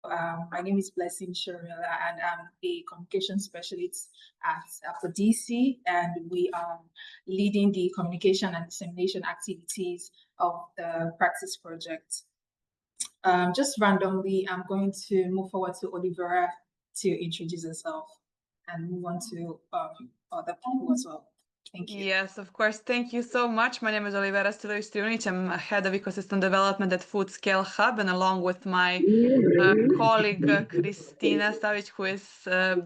My name is Blessing Sorinola, and I'm a communication specialist at APODISSI, and we are leading the communication and dissemination activities of the PrAEctiCe project. Just randomly, I'm going to move forward to Olivera to introduce herself and move on to other people as well. Thank you. Yes, of course. Thank you so much. My name is Olivera Trivunić. I'm head of ecosystem development at Foodscale Hub, and along with my colleague Christina Savić, who has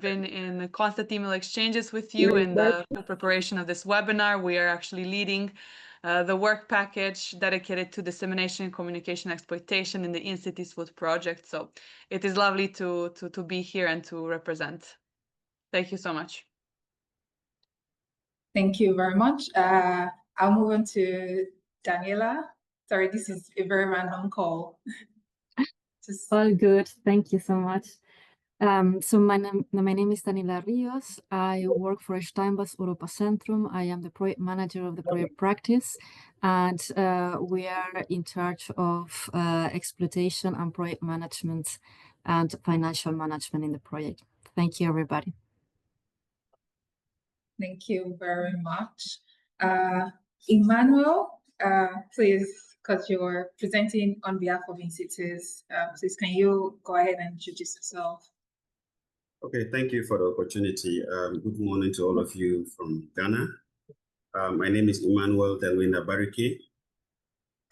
been in constant email exchanges with you in the preparation of this webinar, we are actually leading the work package dedicated to dissemination, communication, exploitation in the INCiTiS-FOOD project. So it is lovely to be here and to represent. Thank you so much. Thank you very much. I'll move on to Daniella. Sorry, this is a very random call. All good. Thank you so much. So my name is Daniella Rios. I work for Steinbeis Europa Zentrum. I am the project manager of the project PrAEctiCe, and we are in charge of exploitation and project management and financial management in the project. Thank you, everybody. Thank you very much. Emmanuel, please, because you're presenting on behalf of INCiTiS, please can you go ahead and introduce yourself? Okay, thank you for the opportunity. Good morning to all of you from Ghana. My name is Emmanuel Delwinda Bariki.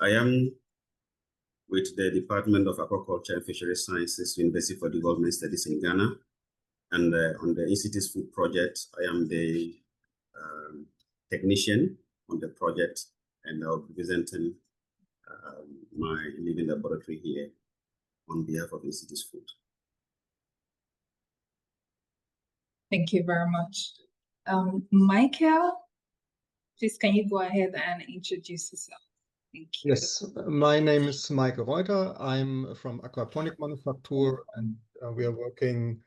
I am with the Department of Aquaculture and Fisheries Sciences, University for Development Studies in Ghana. And on the INCiTiS-FOOD project, I am the technician on the project, and I'll be presenting my living laboratory here on behalf of INCiTiS-FOOD. Thank you very much. Michael, please can you go ahead and introduce yourself? Thank you. Yes, my name is Michael Reuter. I'm from Aquaponic Manufacture, and we are working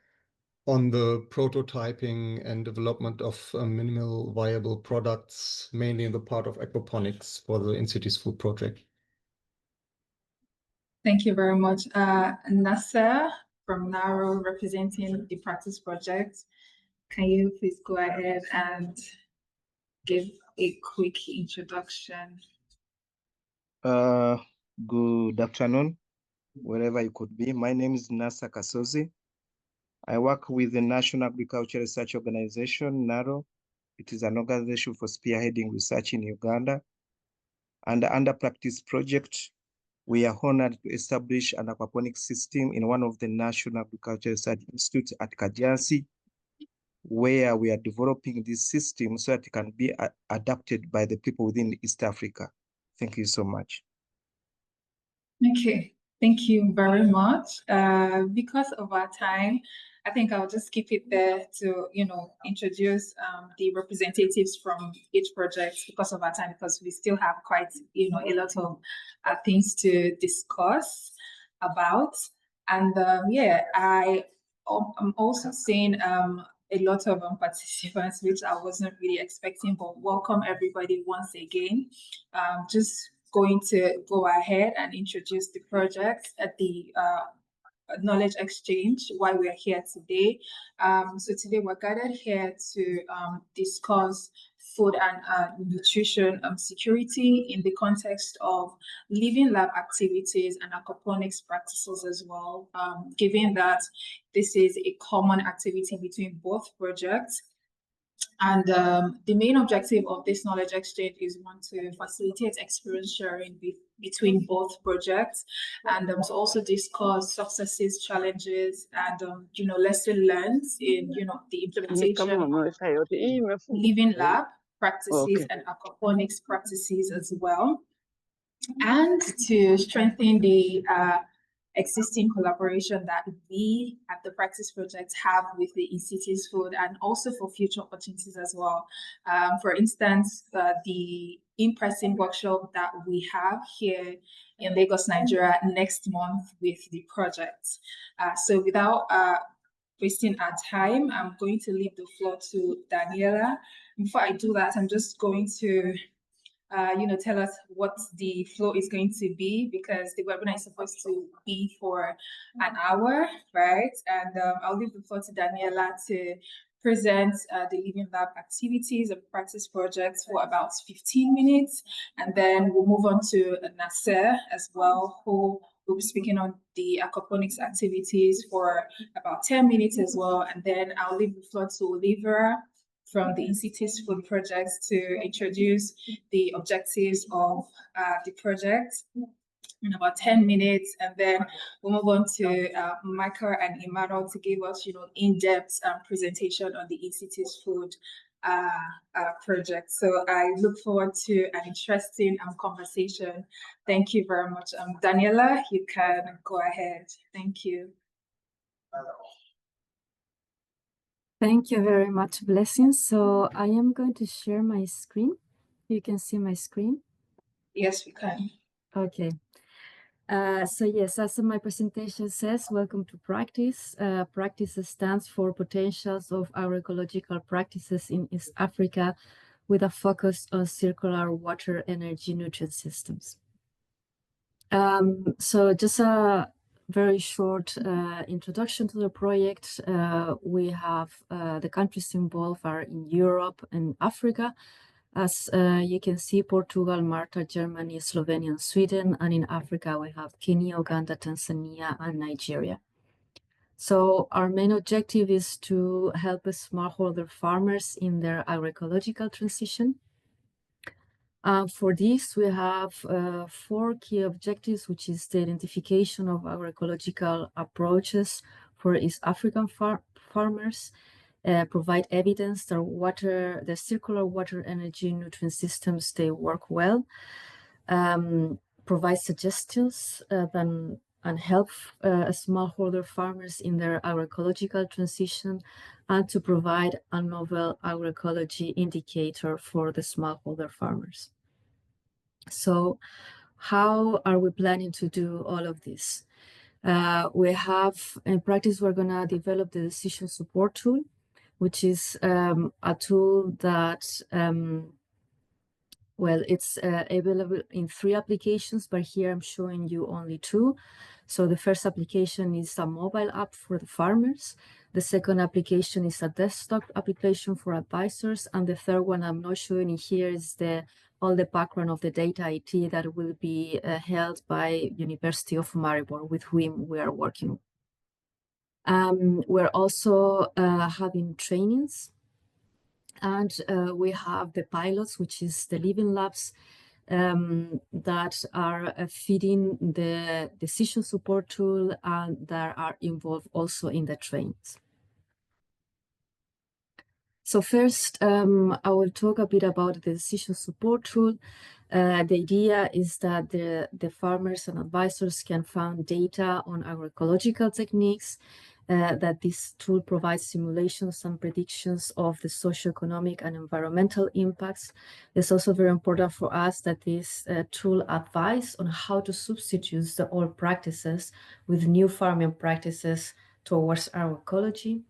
on the prototyping and development of minimal viable products, mainly in the part of aquaponics for the INCiTiS-FOOD project. Thank you very much. Nasser from Nasser, representing the PrAEctiCe project. Can you please go ahead and give a quick introduction? Good afternoon, wherever you could be. My name is Nasser Kasozi. I work with the National Agricultural Research Organization, NARO. It is an organization for spearheading research in Uganda. And under PrAEctiCe project, we are honored to establish an aquaponics system in one of the National Agricultural Research Institutes at Kajansi, where we are developing this system so that it can be adapted by the people within East Africa. Thank you so much. Okay, thank you very much. Because of our time, I think I'll just keep it there to, introduce the representatives from each project because of our time, because we still have quite, a lot of things to discuss about. And yeah, I'm also seeing a lot of participants, which I wasn't really expecting, but welcome everybody once again. Just going to go ahead and introduce the project at the knowledge exchange, why we're here today. So today we're gathered here to discuss food and nutrition security in the context of living lab activities and aquaponics practices as well, given that this is a common activity between both projects. And the main objective of this knowledge exchange is one to facilitate experience sharing between both projects, and to also discuss successes, challenges, and lesson learned in the implementation of living lab practices and aquaponics practices as well, and to strengthen the existing collaboration that we at the PrAEctiCe project have with the INCiTiS-FOOD, and also for future opportunities as well. For instance, the in-person workshop that we have here in Lagos, Nigeria next month with the project. So without wasting our time, I'm going to leave the floor to Daniella. Before I do that, I'm just going to tell us what the flow is going to be, because the webinar is supposed to be for an hour, right? And I'll leave the floor to Daniella to present the Living Lab activities and practice projects for about 15 minutes. And then we'll move on to Nasser as well, who will be speaking on the aquaponics activities for about 10 minutes as well. And then I'll leave the floor to Olivera from the INCiTiS-FOOD projects to introduce the objectives of the project in about 10 minutes, and then we'll move on to Michael and Emmanuel to give us, in-depth presentation on the INCiTiS-FOOD project. So I look forward to an interesting conversation. Thank you very much. Daniella, you can go ahead. Thank you. Thank you very much, Blessings. So I am going to share my screen. You can see my screen? Yes, we can. Okay. So yes, as my presentation says, welcome to PrAEctiCe. PrAEctiCe stands for Potentials of Agroecological Practices in East Africa, with a focus on circular water, energy, nutrient systems. So just a very short introduction to the project. We have the countries involved are in Europe and Africa. As you can see, Portugal, Malta, Germany, Slovenia, and Sweden. And in Africa, we have Kenya, Uganda, Tanzania, and Nigeria. So our main objective is to help smallholder farmers in their agroecological transition. For this, we have 4 key objectives, which is the identification of agroecological approaches for East African farmers, provide evidence that the circular water, energy, nutrient systems, they work well, provide suggestions and help smallholder farmers in their agroecological transition, and to provide a novel agroecology indicator for the smallholder farmers. So how are we planning to do all of this? We have, in practice, we're going to develop the decision support tool, which is a tool that, well, it's available in 3 applications, but here I'm showing you only 2. So the first application is a mobile app for the farmers. The second application is a desktop application for advisors. And the third one I'm not showing here is all the background of the data IT that will be held by University of Maribor, with whom we are working. We're also having trainings, and we have the pilots, which is the Living Labs, that are feeding the decision support tool and that are involved also in the trainings. So first, I will talk a bit about the decision support tool. The idea is that the farmers and advisors can find data on agroecological techniques, that this tool provides simulations and predictions of the socioeconomic and environmental impacts. It's also very important for us that this tool advises on how to substitute the old practices with new farming practices towards agroecology,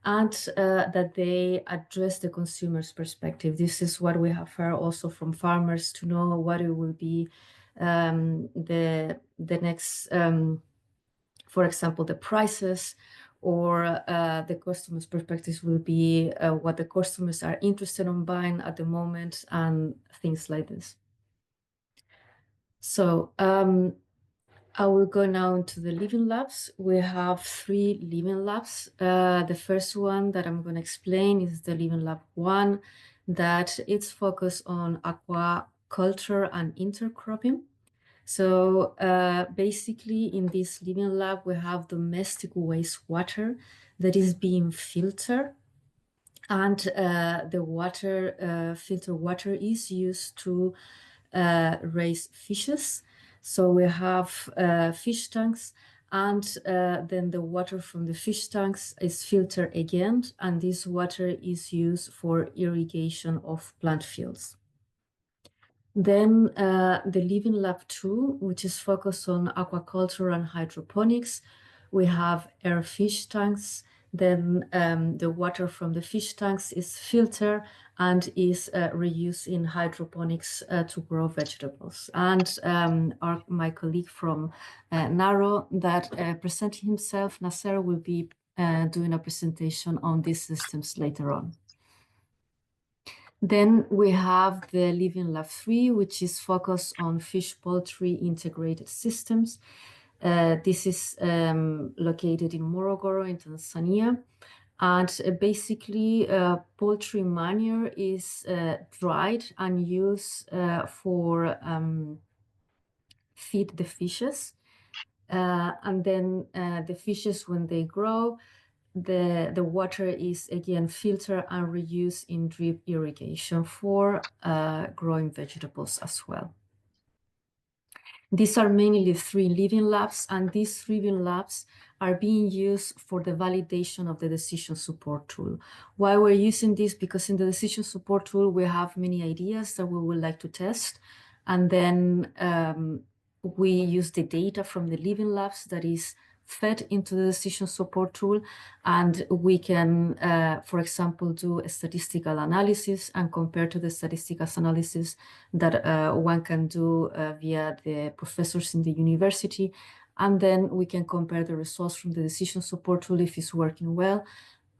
and that they address the consumer's perspective. This is what we have heard also from farmers, to know what it will be the next, for example, the prices, or the customer's perspectives will be what the customers are interested in buying at the moment, and things like this. So I will go now into the Living Labs. We have 3 Living Labs. The first one that I'm going to explain is the Living Lab 1, that it's focused on aquaculture and intercropping. So basically, in this Living Lab, we have domestic wastewater that is being filtered, and the filtered water is used to raise fishes. So we have fish tanks, and then the water from the fish tanks is filtered again, and this water is used for irrigation of plant fields. Then the Living Lab 2, which is focused on aquaculture and hydroponics. We have air fish tanks. Then the water from the fish tanks is filtered, and is reused in hydroponics to grow vegetables. And my colleague from NARO that presented himself, Nasser, will be doing a presentation on these systems later on. Then we have the Living Lab 3, which is focused on fish poultry integrated systems. This is located in Morogoro in Tanzania. And basically, poultry manure is dried and used for feed the fishes. And then the fishes, when they grow, the water is again filtered and reused in drip irrigation for growing vegetables as well. These are mainly 3 living labs, and these 3 living labs are being used for the validation of the decision support tool. Why we're using this? Because in the decision support tool, we have many ideas that we would like to test. And then we use the data from the living labs that is fed into the decision support tool, and we can, for example, do a statistical analysis and compare to the statistical analysis that one can do via the professors in the university. And then we can compare the results from the decision support tool if it's working well,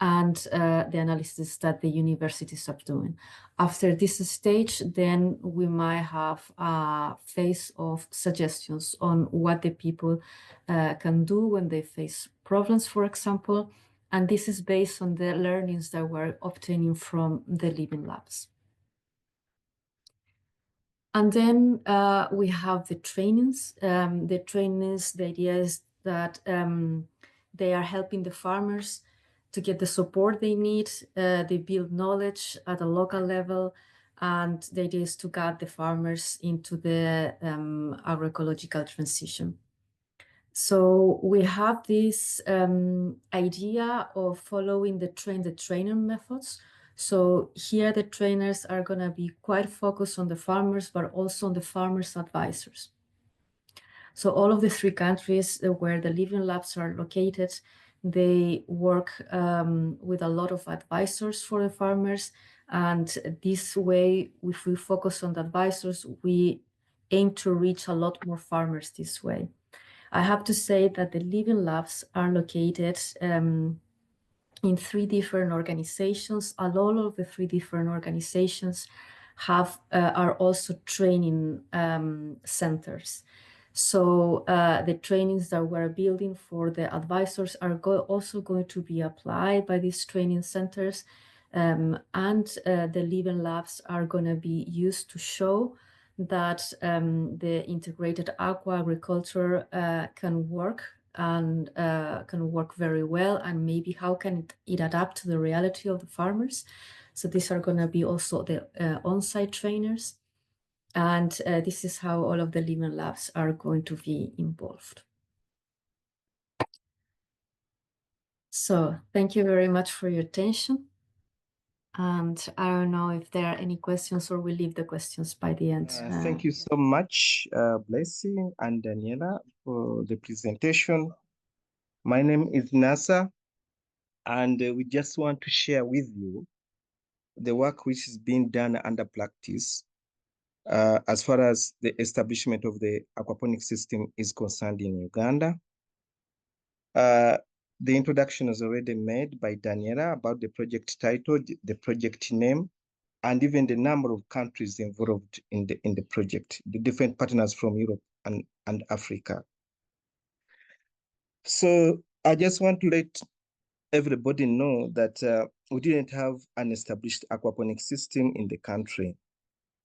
and the analysis that the universities are doing. After this stage, then we might have a phase of suggestions on what the people can do when they face problems, for example. And this is based on the learnings that we're obtaining from the living labs. And then we have the trainings. The idea is that they are helping the farmers to get the support they need. They build knowledge at a local level, and the idea is to guide the farmers into the agroecological transition. So we have this idea of following the trainer methods. So here the trainers are going to be quite focused on the farmers, but also on the farmers' advisors. So all of the 3 countries where the living labs are located, they work with a lot of advisors for the farmers. And this way, if we focus on the advisors, we aim to reach a lot more farmers this way. I have to say that the living labs are located in 3 different organizations, and all of the 3 different organizations are also training centers. So the trainings that we're building for the advisors are also going to be applied by these training centers, and the living labs are going to be used to show that the integrated aqua agriculture can work and can work very well, and maybe how can it adapt to the reality of the farmers. So these are going to be also the on-site trainers, and this is how all of the living labs are going to be involved. So thank you very much for your attention. And I don't know if there are any questions, or we leave the questions by the end. Thank you so much, Blessing and Daniela, for the presentation. My name is Nasser, and we just want to share with you the work which is being done under PrAEctiCe as far as the establishment of the aquaponic system is concerned in Uganda. The introduction was already made by Daniela about the project title, the project name, and even the number of countries involved in the project, the different partners from Europe and Africa. So I just want to let everybody know that we didn't have an established aquaponic system in the country.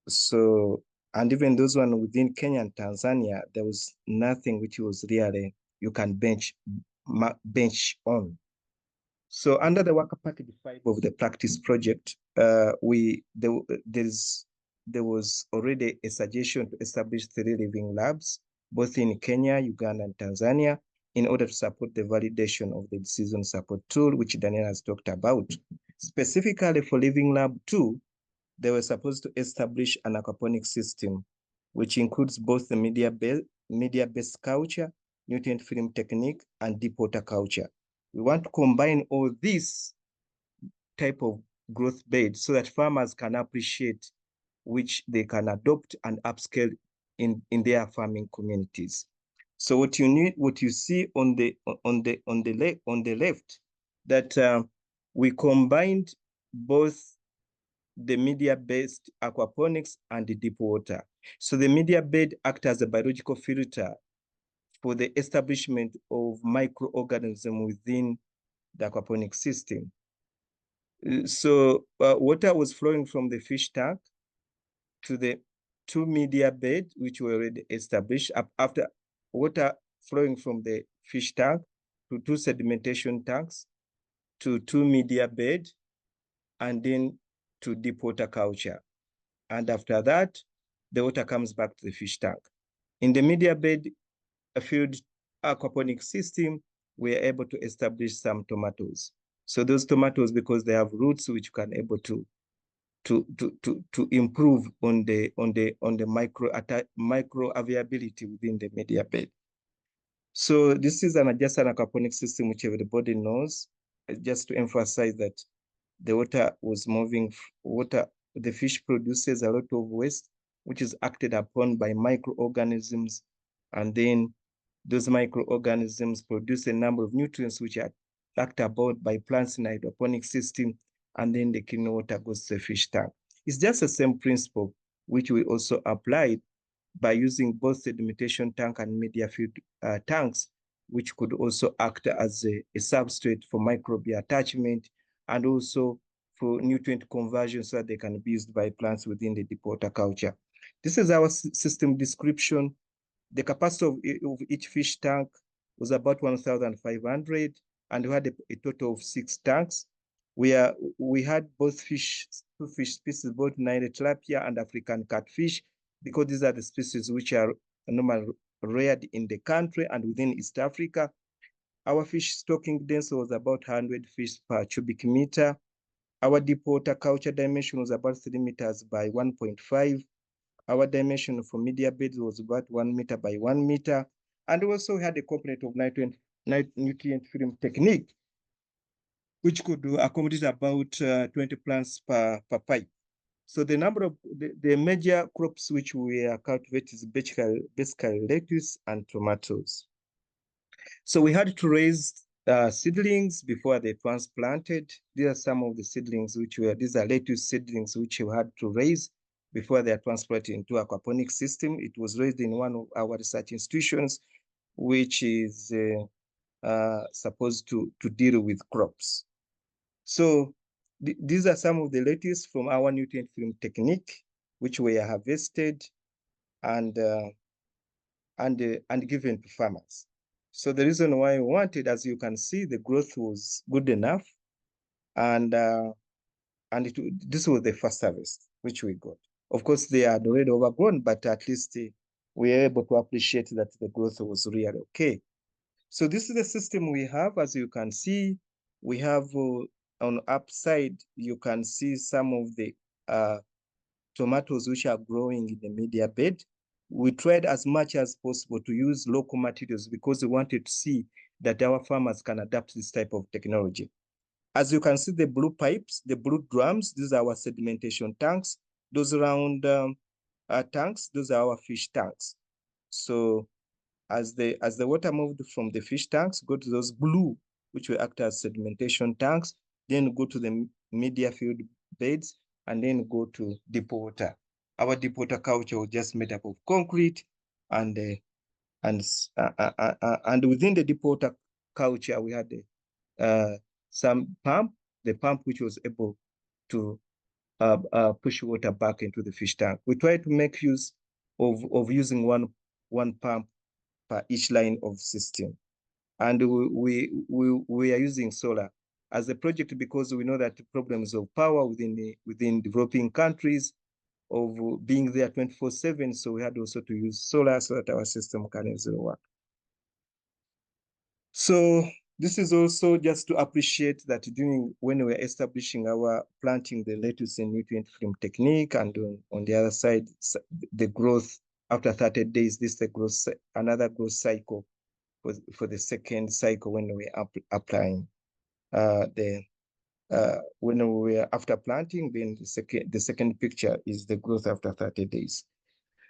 So, and even those one within Kenya and Tanzania, there was nothing which was really you can bench on. So under the worker package 5 of the PrAEctiCe project, there was already a suggestion to establish 3 living labs, both in Kenya, Uganda, and Tanzania, in order to support the validation of the decision support tool, which Daniel has talked about. Specifically for Living Lab 2, they were supposed to establish an aquaponic system, which includes both the media-based culture, nutrient film technique, and deep water culture. We want to combine all these type of growth bed so that farmers can appreciate which they can adopt and upscale in their farming communities. So what you see on the left, that we combined both the media-based aquaponics and the deep water. So the media bed acts as a biological filter for the establishment of microorganisms within the aquaponic system. So water was flowing from the fish tank to the two media bed, which were already established. After water flowing from the fish tank to two sedimentation tanks, to two media bed, and then to deep water culture. And after that, the water comes back to the fish tank. In the media bed field aquaponic system, we are able to establish some tomatoes. So those tomatoes, because they have roots which can able to improve on the micro availability within the media bed. So this is an adjacent aquaponic system which everybody knows. Just to emphasize that the water was moving, the fish produces a lot of waste, which is acted upon by microorganisms, and then those microorganisms produce a number of nutrients which are acted upon by plants in the hydroponic system, and then the clean water goes to the fish tank. It's just the same principle which we also applied by using both sedimentation tank and media field tanks, which could also act as a substrate for microbial attachment and also for nutrient conversion so that they can be used by plants within the deep water culture. This is our system description. The capacity of each fish tank was about 1,500, and we had a total of 6 tanks. We had two fish species, both Nile tilapia and African catfish, because these are the species which are normally reared in the country and within East Africa. Our fish stocking density was about 100 fish per cubic meter. Our deep water culture dimension was about 3 meters by 1.5. Our dimension for media beds was about 1 meter by 1 meter. And we also had a component of nutrient film technique, which could accommodate about 20 plants per pipe. So the number of the major crops which we cultivate is basically lettuce and tomatoes. So we had to raise seedlings before they transplanted. These are some of the seedlings these are lettuce seedlings which we had to raise before they are transplanted into aquaponic system. It was raised in one of our research institutions, which is supposed to deal with crops. So these are some of the lettuce from our nutrient film technique, which were harvested and given to farmers. So the reason why we wanted, as you can see, the growth was good enough, and this was the first harvest which we got. Of course, they are already overgrown, but at least we are able to appreciate that the growth was really okay. So this is the system we have. As you can see, we have on the upside, you can see some of the tomatoes which are growing in the media bed. We tried as much as possible to use local materials because we wanted to see that our farmers can adapt this type of technology. As you can see, the blue pipes, the blue drums, these are our sedimentation tanks. Those round tanks, those are our fish tanks. So as the water moved from the fish tanks, go to those blue, which will act as sedimentation tanks, then go to the media field beds, and then go to deep water. Our deep water culture was just made up of concrete, and within the deep water culture, we had some pump, the pump which was able to push water back into the fish tank. We tried to make use of using one pump per each line of system, and we are using solar as a project because we know that the problems of power within developing countries of being there 24/7. So we had also to use solar so that our system can easily work. So this is also just to appreciate that when we're establishing our planting the lettuce and nutrient film technique, and on the other side, the growth after 30 days, this is another growth cycle for the second cycle when we're applying the when we were after planting. Then the second picture is the growth after 30 days.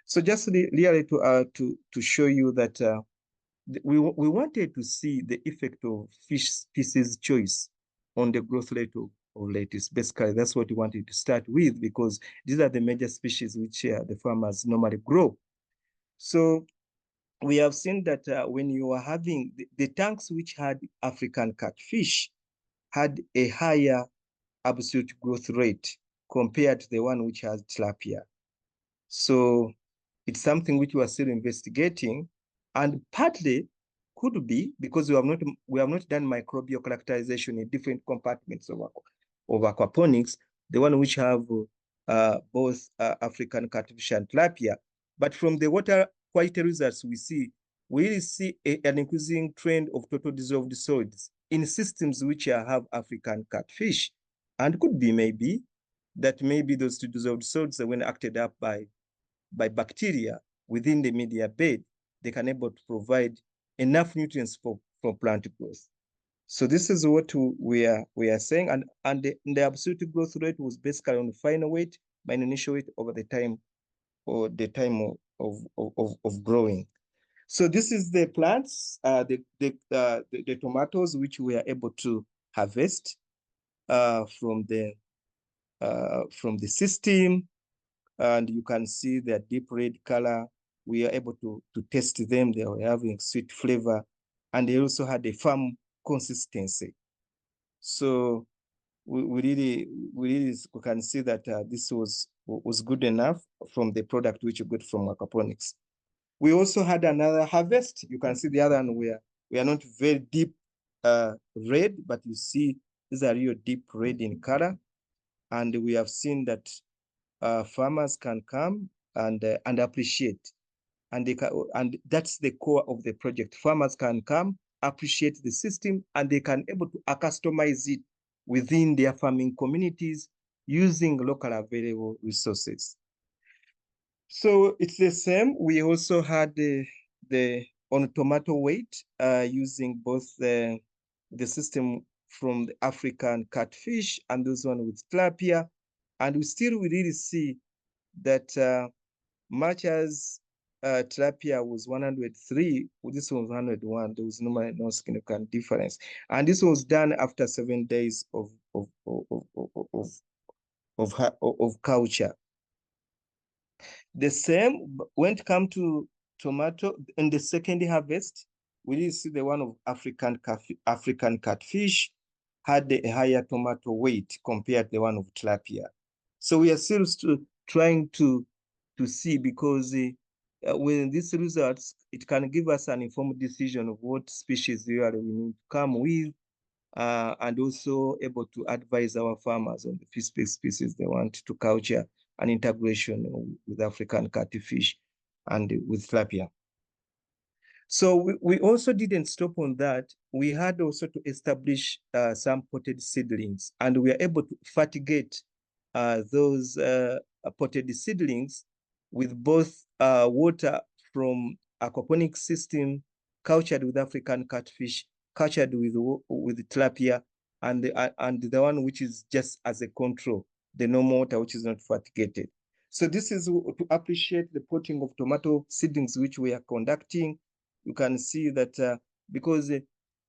So just really to show you that we wanted to see the effect of fish species choice on the growth rate of lettuce. Basically, that's what we wanted to start with, because these are the major species which the farmers normally grow. So we have seen that when you are having the tanks which had African catfish had a higher absolute growth rate compared to the one which has tilapia. So it's something which we are still investigating, and partly could be because we have not done microbial characterization in different compartments of aquaponics, the one which have both African catfish and tilapia. But from the water quality results we see an increasing trend of total dissolved solids in systems which have African catfish, and could be maybe those two dissolved solids, when acted up by bacteria within the media bed, they can able to provide enough nutrients for plant growth. So this is what we are saying, and the absolute growth rate was basically on the final weight by initial weight over the time of growing. So this is the plants, the tomatoes which we are able to harvest from the system, and you can see their deep red color. We are able to taste them. They were having sweet flavor, and they also had a firm consistency. So we can see that this was good enough from the product which you got from aquaponics. We also had another harvest. You can see the other one where we are not very deep red, but you see these are real deep red in color, and we have seen that farmers can come and appreciate, and that's the core of the project. Farmers can come, appreciate the system, and they can able to customize it within their farming communities using local available resources. So it's the same. We also had on tomato weight using both the system from the African catfish and this one with tilapia, and we really see that much as tilapia was 103, this one was 101. There was no significant difference, and this was done after 7 days of culture. The same when it comes to tomato in the second harvest, we did see the one of African catfish had a higher tomato weight compared to the one of tilapia. So we are still trying to see, because with these results, it can give us an informed decision of what species really we need to come with, and also able to advise our farmers on the fish species they want to culture and integration with African catfish and with tilapia. So we also didn't stop on that. We had also to establish some potted seedlings, and we are able to fertigate those potted seedlings with both water from aquaponics system, cultured with African catfish, cultured with tilapia, and the one which is just as a control, the normal water which is not fertigated. So this is to appreciate the potting of tomato seedlings which we are conducting. You can see that because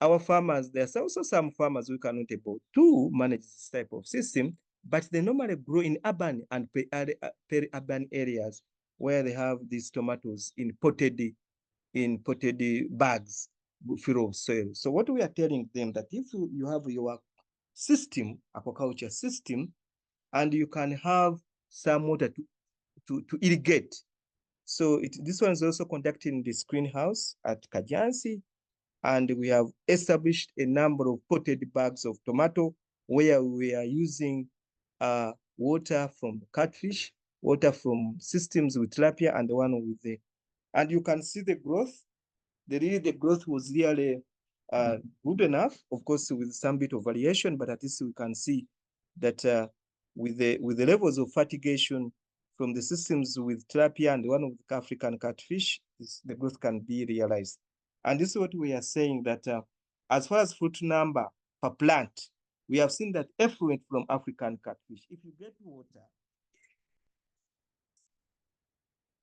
our farmers, there's also some farmers who cannot able to manage this type of system, but they normally grow in urban and peri-urban areas where they have these tomatoes in potted bags full of soil. So what we are telling them that if you have your system, aquaculture system, and you can have some water to irrigate. So this one is also conducted in the greenhouse at Kajansi, and we have established a number of potted bags of tomato where we are using water from catfish, water from systems with tilapia, and the one with the, and you can see the growth. The growth was really good enough, of course, with some bit of variation, but at least we can see that with the levels of fertigation from the systems with tilapia and one of the African catfish, the growth can be realized. And this is what we are saying, that as far as fruit number per plant, we have seen that effluent from African catfish, if you get water,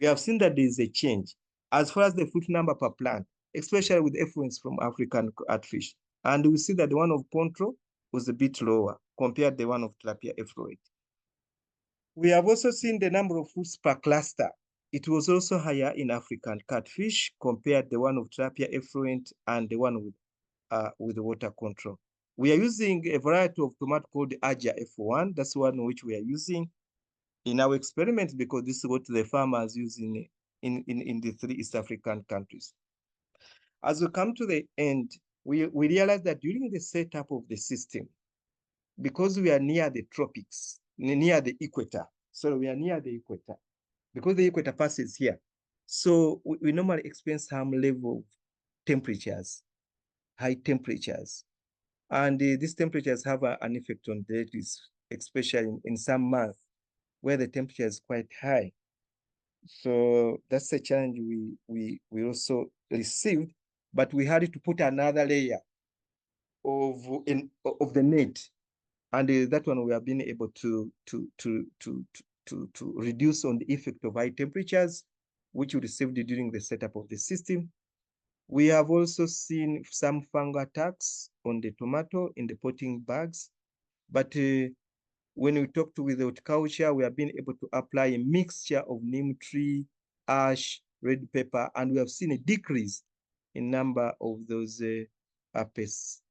we have seen that there is a change as far as the fruit number per plant, especially with effluents from African catfish. And we see that the one of Pontro was a bit lower compared to the one of tilapia effluent. We have also seen the number of fruits per cluster. It was also higher in African catfish compared to the one of tilapia effluent and the one with the water control. We are using a variety of tomato called Aja F1. That's one which we are using in our experiments because this is what the farmers use in the 3 East African countries. As we come to the end, we realize that during the setup of the system, because we are near the tropics, near the equator, so we are near the equator, because the equator passes here. So we normally experience some level of temperatures, high temperatures. And these temperatures have an effect on the lettuce, especially in some months where the temperature is quite high. So that's a challenge we also received, but we had to put another layer of the net, and that one we have been able to reduce on the effect of high temperatures, which we received during the setup of the system. We have also seen some fungal attacks on the tomato in the potting bags, but when we talked with the horticulture, we have been able to apply a mixture of neem tree, ash, red pepper, and we have seen a decrease in number of those pests.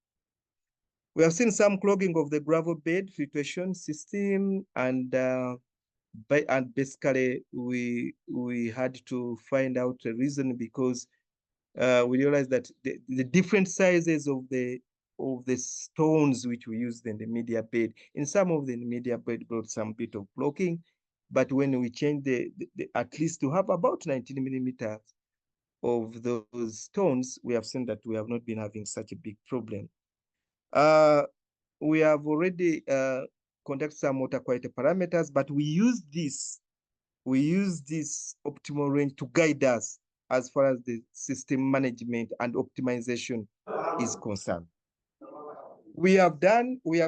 We have seen some clogging of the gravel bed filtration system, and basically we had to find out a reason because we realized that the different sizes of the stones which we used in the media bed, in some of the media bed brought some bit of blocking, but when we changed at least to have about 19 millimeters of those stones, we have seen that we have not been having such a big problem. We have already conducted some water quality parameters, but we use this optimal range to guide us as far as the system management and optimization is concerned. We have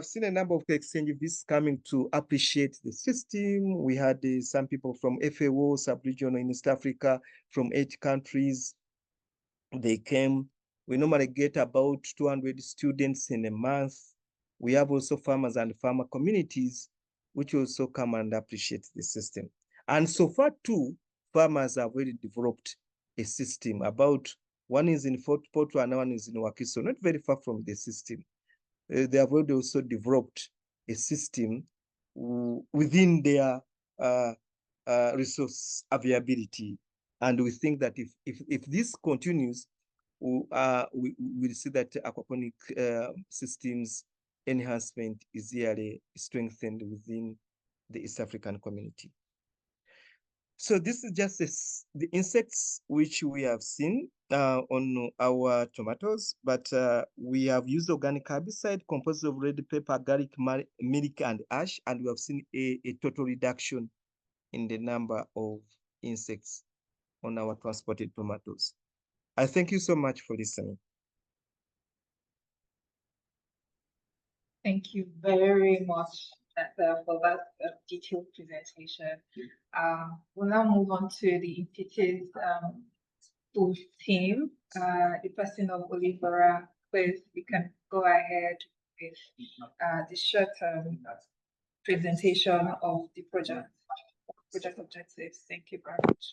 seen a number of exchange visits coming to appreciate the system. We had some people from FAO, sub-regional in East Africa, from 8 countries. They came. We normally get about 200 students in a month. We have also farmers and farmer communities, which also come and appreciate the system. And so far too, farmers have already developed a system. About one is in Fort Porto and one is in Wakiso, not very far from the system. They have already also developed a system within their resource availability. And we think that if this continues, we'll see that aquaponic systems enhancement is really strengthened within the East African community. So this is just the insects which we have seen on our tomatoes, but we have used organic herbicide composed of red pepper, garlic, milk, and ash, and we have seen a total reduction in the number of insects on our transported tomatoes. I thank you so much for listening. Thank you very much for that detailed presentation. We'll now move on to the INCiTiS-FOOD team. The person of Olivera, please, you can go ahead with the short presentation of the project objectives. Thank you very much.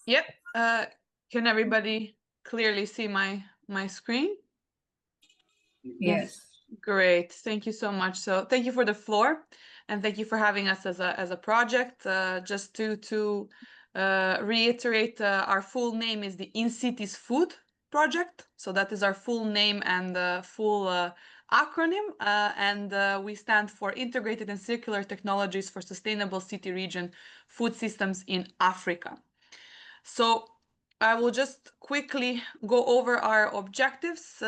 Yep. Can everybody clearly see my screen? Yes. Great. Thank you so much. So thank you for the floor, and thank you for having us as a project. Just to reiterate, our full name is the INCiTiS-FOOD project. So that is our full name and full acronym, and we stand for Integrated and Circular Technologies for Sustainable City Region Food Systems in Africa. So I will just quickly go over our objectives,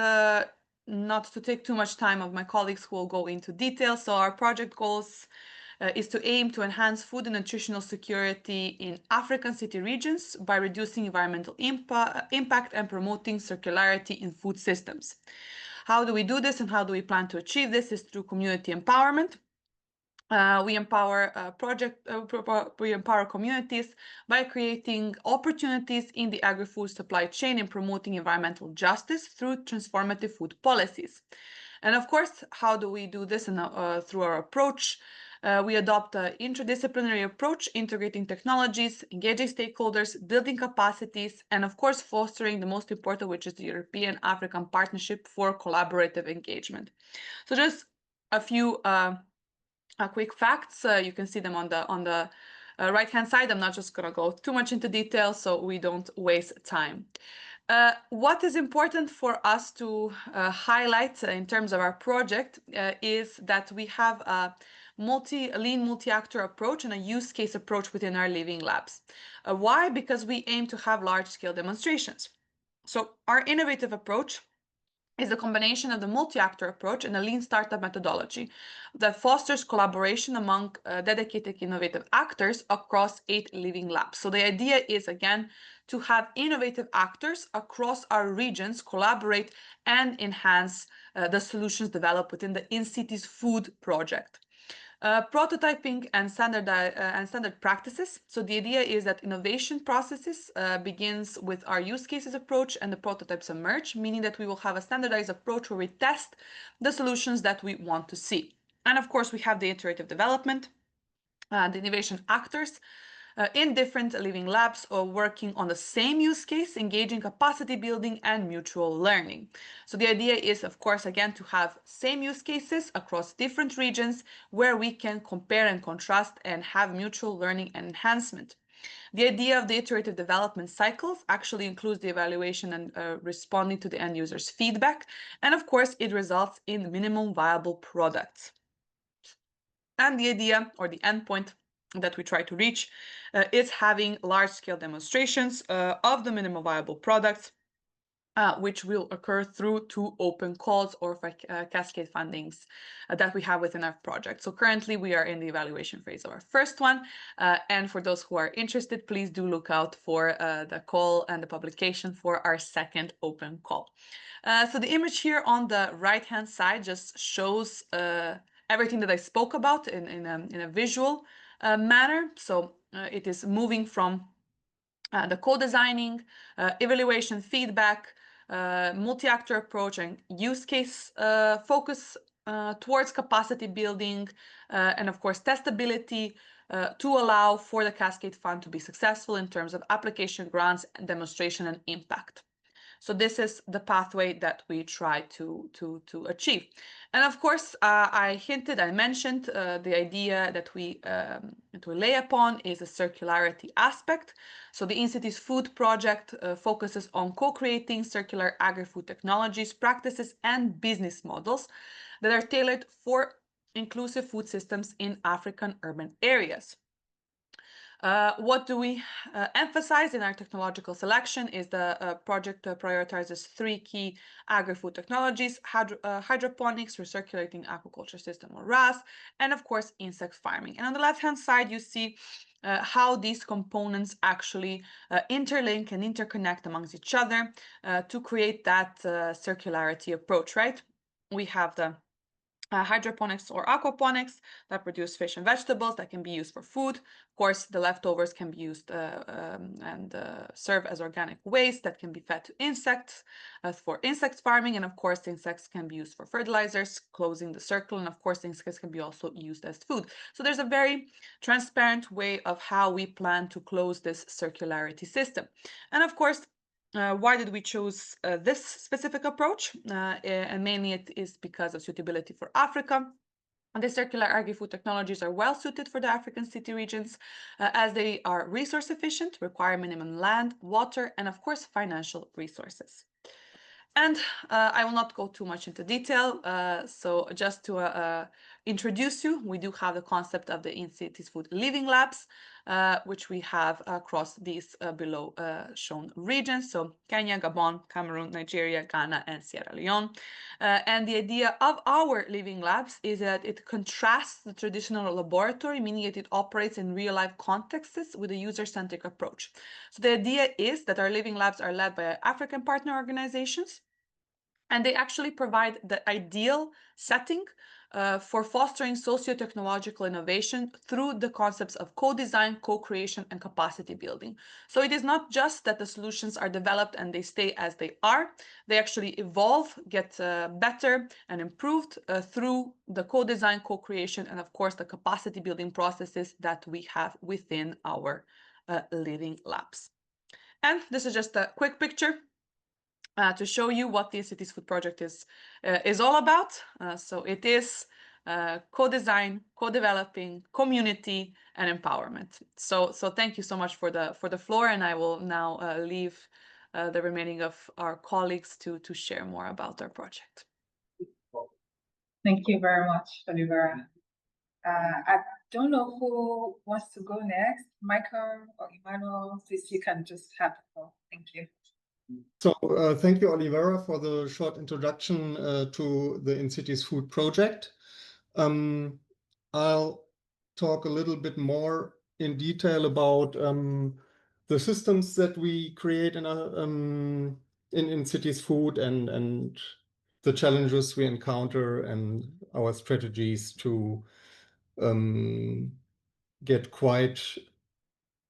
not to take too much time of my colleagues who will go into detail. So our project goals is to aim to enhance food and nutritional security in African city regions by reducing environmental impact and promoting circularity in food systems. How do we do this and how do we plan to achieve this? Is through community empowerment. We empower we empower communities by creating opportunities in the agri-food supply chain and promoting environmental justice through transformative food policies. And of course, how do we do this? And through our approach, we adopt an interdisciplinary approach, integrating technologies, engaging stakeholders, building capacities, and of course, fostering the most important, which is the European-African Partnership for Collaborative Engagement. So just a few quick facts. You can see them on the right-hand side. I'm not just going to go too much into detail so we don't waste time. What is important for us to highlight in terms of our project is that we have a lean multi-actor approach and a use case approach within our living labs. Why? Because we aim to have large-scale demonstrations. So our innovative approach is the combination of the multi-actor approach and a lean startup methodology that fosters collaboration among dedicated innovative actors across 8 living labs. So the idea is, again, to have innovative actors across our regions collaborate and enhance the solutions developed within the INCiTiS-FOOD project. Prototyping and standard practices. So the idea is that innovation processes begins with our use cases approach and the prototypes emerge, meaning that we will have a standardized approach where we test the solutions that we want to see. And of course, we have the iterative development, the innovation actors in different living labs or working on the same use case, engaging capacity building and mutual learning. So the idea is, of course, again, to have same use cases across different regions where we can compare and contrast and have mutual learning and enhancement. The idea of the iterative development cycles actually includes the evaluation and responding to the end user's feedback. And of course, it results in minimum viable products. And the idea or the endpoint that we try to reach is having large-scale demonstrations of the minimum viable products, which will occur through 2 open calls or cascade fundings that we have within our project. So currently we are in the evaluation phase of our first one. And for those who are interested, please do look out for the call and the publication for our second open call. So the image here on the right-hand side just shows everything that I spoke about in a visual manner. So it is moving from the co-designing, evaluation feedback, multi-actor approach and use case focus towards capacity building and of course testability to allow for the Cascade Fund to be successful in terms of application grants, demonstration and impact. So this is the pathway that we try to achieve. And of course, I mentioned the idea that we lay upon is a circularity aspect. So the INCiTiS-FOOD project focuses on co-creating circular agri-food technologies, practices, and business models that are tailored for inclusive food systems in African urban areas. What do we emphasize in our technological selection is the project prioritizes 3 key agri-food technologies, hydroponics, recirculating aquaculture system or RAS, and of course insect farming. And on the left-hand side, you see how these components actually interlink and interconnect amongst each other to create that circularity approach, right? We have the hydroponics or aquaponics that produce fish and vegetables that can be used for food. Of course, the leftovers can be used and serve as organic waste that can be fed to insects for insect farming. And of course, the insects can be used for fertilizers, closing the circle. And of course, the insects can be also used as food. So there's a very transparent way of how we plan to close this circularity system. And of course, why did we choose this specific approach? And mainly it is because of suitability for Africa. And the circular agri-food technologies are well suited for the African city regions as they are resource efficient, require minimum land, water, and of course, financial resources. And I will not go too much into detail. So just to introduce you, we do have the concept of the INCiTiS-FOOD Living Labs, which we have across these below shown regions. So Kenya, Gabon, Cameroon, Nigeria, Ghana, and Sierra Leone. And the idea of our Living Labs is that it contrasts the traditional laboratory, meaning that it operates in real-life contexts with a user-centric approach. So the idea is that our Living Labs are led by African partner organizations, and they actually provide the ideal setting for fostering socio-technological innovation through the concepts of co-design, co-creation, and capacity building. So it is not just that the solutions are developed and they stay as they are. They actually evolve, get better and improved through the co-design, co-creation, and of course the capacity building processes that we have within our Living Labs. And this is just a quick picture to show you what the INCiTiS-FOOD project is all about. So it is co-design, co-developing, community, and empowerment. So thank you so much for the floor, and I will now leave the remaining of our colleagues to share more about our project. Thank you very much, Olivera. I don't know who wants to go next, Michael or Emmanuel. Please, you can just have the floor. Thank you. So thank you, Olivera, for the short introduction to the INCiTiS-FOOD project. I'll talk a little bit more in detail about the systems that we create in INCiTiS-FOOD and the challenges we encounter and our strategies to get quite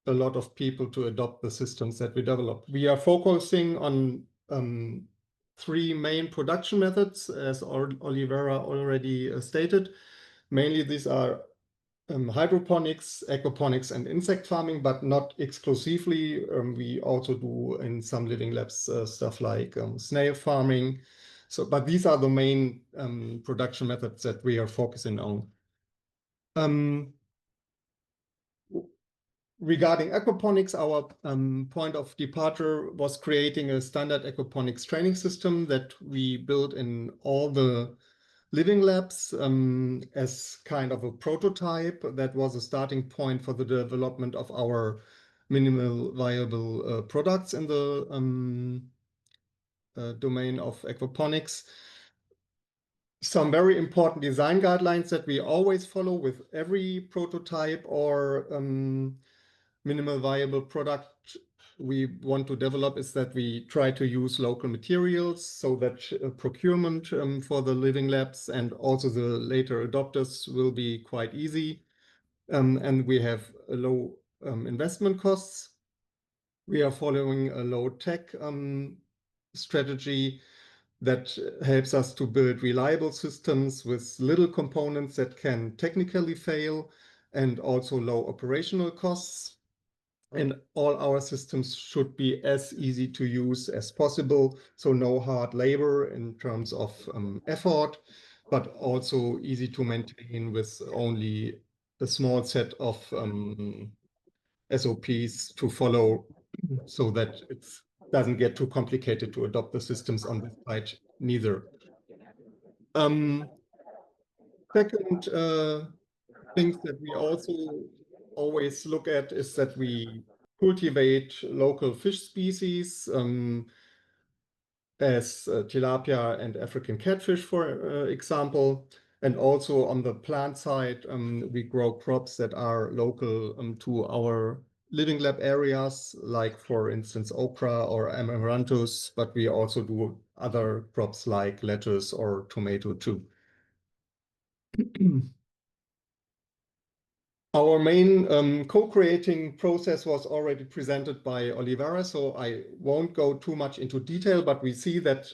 a lot of people to adopt the systems that we develop. We are focusing on 3 main production methods, as Olivera already stated. Mainly these are hydroponics, aquaponics, and insect farming, but not exclusively. We also do in some Living Labs stuff like snail farming. But these are the main production methods that we are focusing on. Regarding aquaponics, our point of departure was creating a standard aquaponics training system that we built in all the Living Labs as kind of a prototype. That was a starting point for the development of our minimal viable products in the domain of aquaponics. Some very important design guidelines that we always follow with every prototype or minimal viable product we want to develop is that we try to use local materials so that procurement for the Living Labs and also the later adopters will be quite easy. And we have a low investment costs. We are following a low tech strategy that helps us to build reliable systems with little components that can technically fail and also low operational costs. And all our systems should be as easy to use as possible. So no hard labor in terms of effort, but also easy to maintain with only a small set of SOPs to follow so that it doesn't get too complicated to adopt the systems on this side neither. Second things that we also always look at is that we cultivate local fish species as tilapia and African catfish, for example. And also on the plant side, we grow crops that are local to our Living Lab areas, like for instance, okra or amaranthus, but we also do other crops like lettuce or tomato too. Our main co-creating process was already presented by Olivera, so I won't go too much into detail, but we see that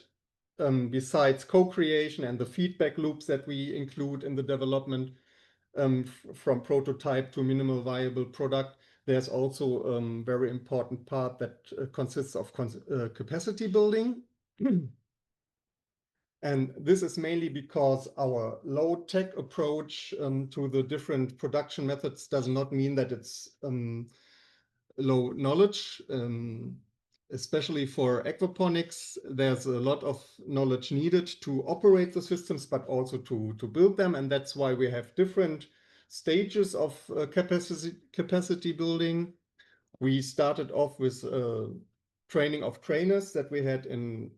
besides co-creation and the feedback loops that we include in the development from prototype to minimal viable product, there's also a very important part that consists of capacity building. And this is mainly because our low-tech approach to the different production methods does not mean that it's low knowledge. especially for aquaponics, there's a lot of knowledge needed to operate the systems, but also to build them. And that's why we have different stages of capacity building. We started off with training of trainers that we had in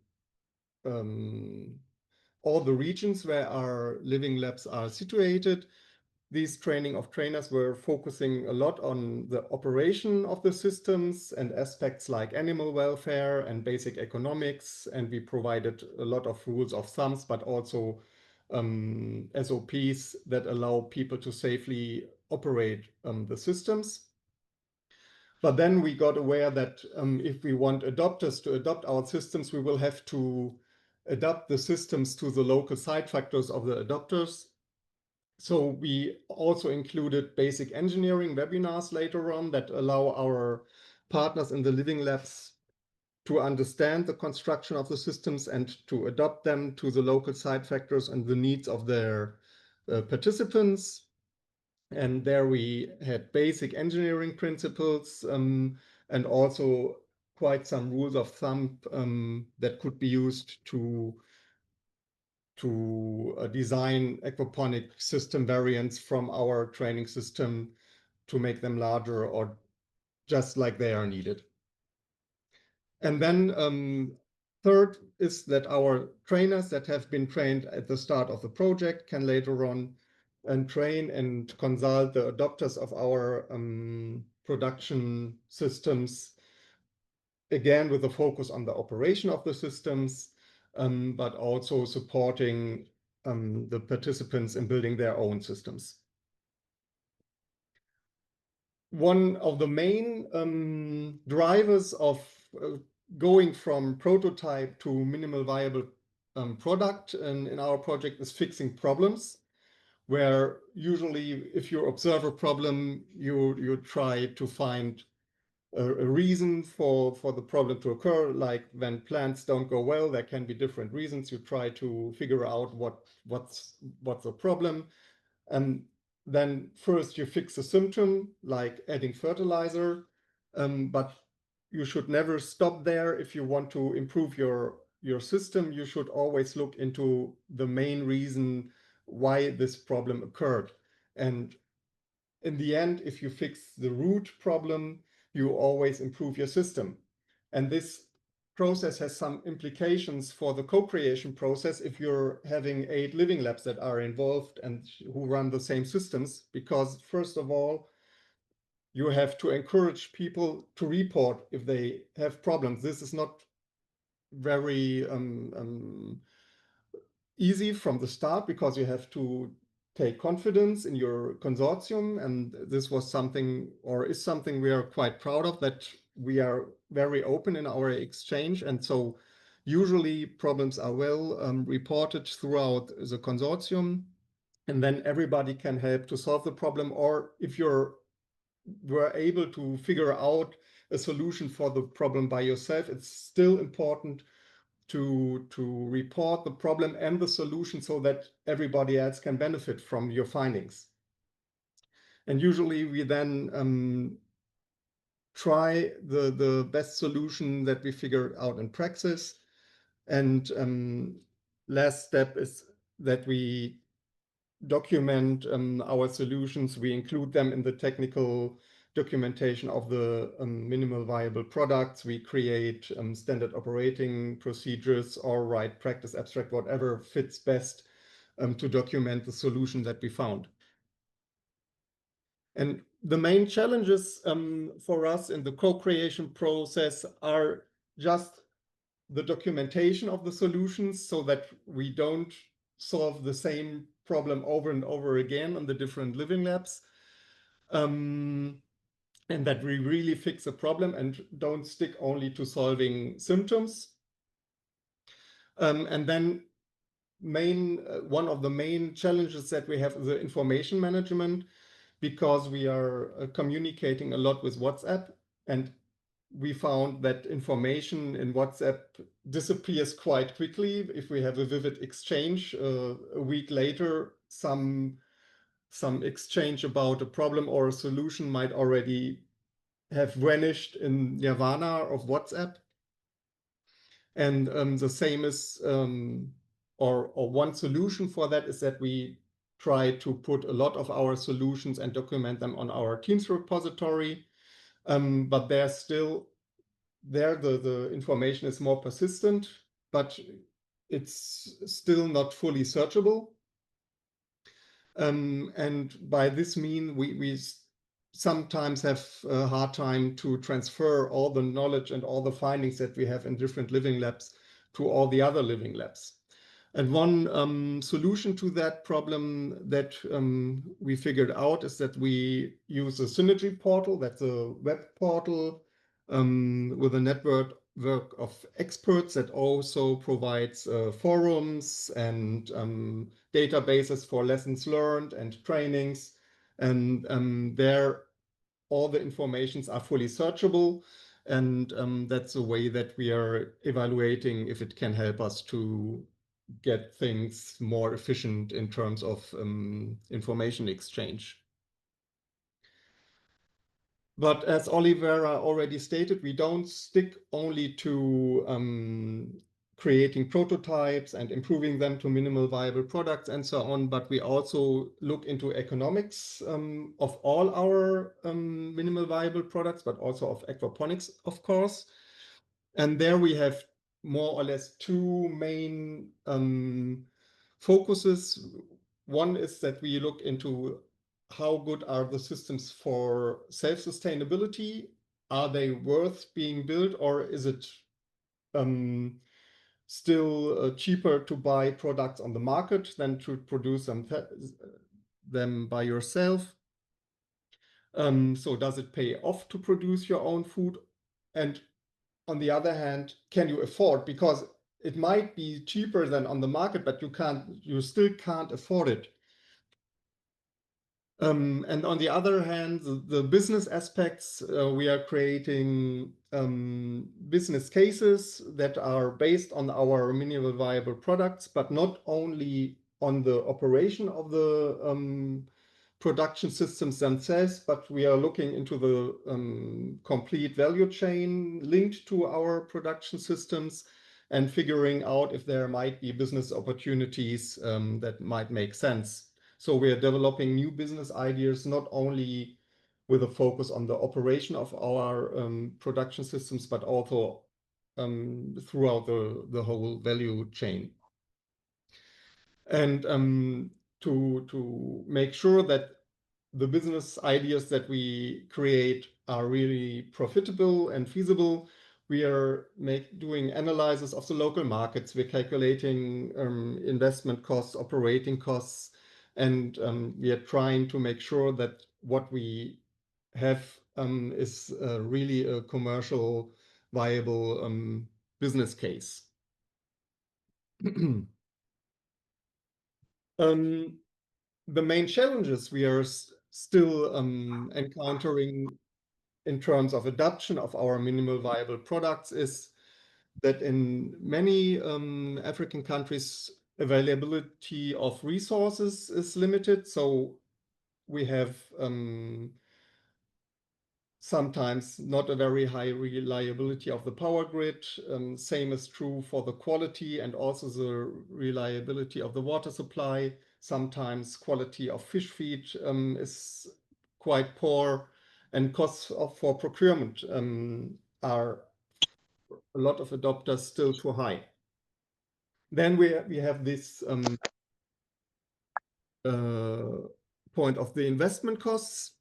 all the regions where our living labs are situated. These training of trainers were focusing a lot on the operation of the systems and aspects like animal welfare and basic economics. And we provided a lot of rules of thumbs, but also SOPs that allow people to safely operate the systems. But then we got aware that if we want adopters to adopt our systems, we will have to adapt the systems to the local side factors of the adopters. So we also included basic engineering webinars later on that allow our partners in the living labs to understand the construction of the systems and to adapt them to the local side factors and the needs of their participants. And there we had basic engineering principles and also quite some rules of thumb that could be used to design aquaponic system variants from our training system to make them larger or just like they are needed. And then third is that our trainers that have been trained at the start of the project can later on and train and consult the adopters of our production systems, again with a focus on the operation of the systems, but also supporting the participants in building their own systems. One of the main drivers of going from prototype to minimal viable product in our project is fixing problems, where usually if you observe a problem, you try to find a reason for the problem to occur. Like when plants don't go well, there can be different reasons. You try to figure out what's the problem. And then first you fix a symptom, like adding fertilizer, but you should never stop there. If you want to improve your system, you should always look into the main reason why this problem occurred. And in the end, if you fix the root problem, you always improve your system. And this process has some implications for the co-creation process if you're having 8 living labs that are involved and who run the same systems, because first of all, you have to encourage people to report if they have problems. This is not very easy from the start because you have to take confidence in your consortium. And this was something, or is something, we are quite proud of, that we are very open in our exchange. And so usually problems are well reported throughout the consortium, and then everybody can help to solve the problem. Or if were able to figure out a solution for the problem by yourself, it's still important to report the problem and the solution so that everybody else can benefit from your findings. And usually we then try the best solution that we figured out in praxis. And last step is that we document our solutions. We include them in the technical documentation of the minimal viable products. We create standard operating procedures or write practice abstract, whatever fits best to document the solution that we found. And the main challenges for us in the co-creation process are just the documentation of the solutions so that we don't solve the same problem over and over again on the different living labs. And that we really fix a problem and don't stick only to solving symptoms. And then one of the main challenges that we have is the information management, because we are communicating a lot with WhatsApp, and we found that information in WhatsApp disappears quite quickly. If we have a vivid exchange, a week later, some exchange about a problem or a solution might already have vanished in nirvana of WhatsApp. And the same is, or one solution for that is that we try to put a lot of our solutions and document them on our Teams repository. But there's still, the information is more persistent, but it's still not fully searchable. And by this mean, we sometimes have a hard time to transfer all the knowledge and all the findings that we have in different living labs to all the other living labs. And one solution to that problem that we figured out is that we use a synergy portal. That's a web portal with a network of experts that also provides forums and databases for lessons learned and trainings. And there all the informations are fully searchable. And that's a way that we are evaluating if it can help us to get things more efficient in terms of information exchange. But as Olivera already stated, we don't stick only to creating prototypes and improving them to minimal viable products and so on, but we also look into economics of all our minimal viable products, but also of aquaponics, of course. And there we have more or less two main focuses. One is that we look into how good are the systems for self-sustainability? Are they worth being built, or is it still cheaper to buy products on the market than to produce them by yourself? So does it pay off to produce your own food? And on the other hand, can you afford? Because it might be cheaper than on the market, but you still can't afford it. And on the other hand, the business aspects, we are creating business cases that are based on our minimal viable products, but not only on the operation of the production systems themselves, but we are looking into the complete value chain linked to our production systems and figuring out if there might be business opportunities that might make sense. So we are developing new business ideas, not only with a focus on the operation of our production systems, but also throughout the whole value chain. And to make sure that the business ideas that we create are really profitable and feasible, we are doing analysis of the local markets. We're calculating investment costs, operating costs, and we are trying to make sure that what we have is really a commercial viable business case. The main challenges we are still encountering in terms of adoption of our minimal viable products is that in many African countries, availability of resources is limited. So we have sometimes not a very high reliability of the power grid. Same is true for the quality and also the reliability of the water supply. Sometimes quality of fish feed is quite poor, and costs for procurement are a lot of adopters still too high. Then we have this point of the investment costs,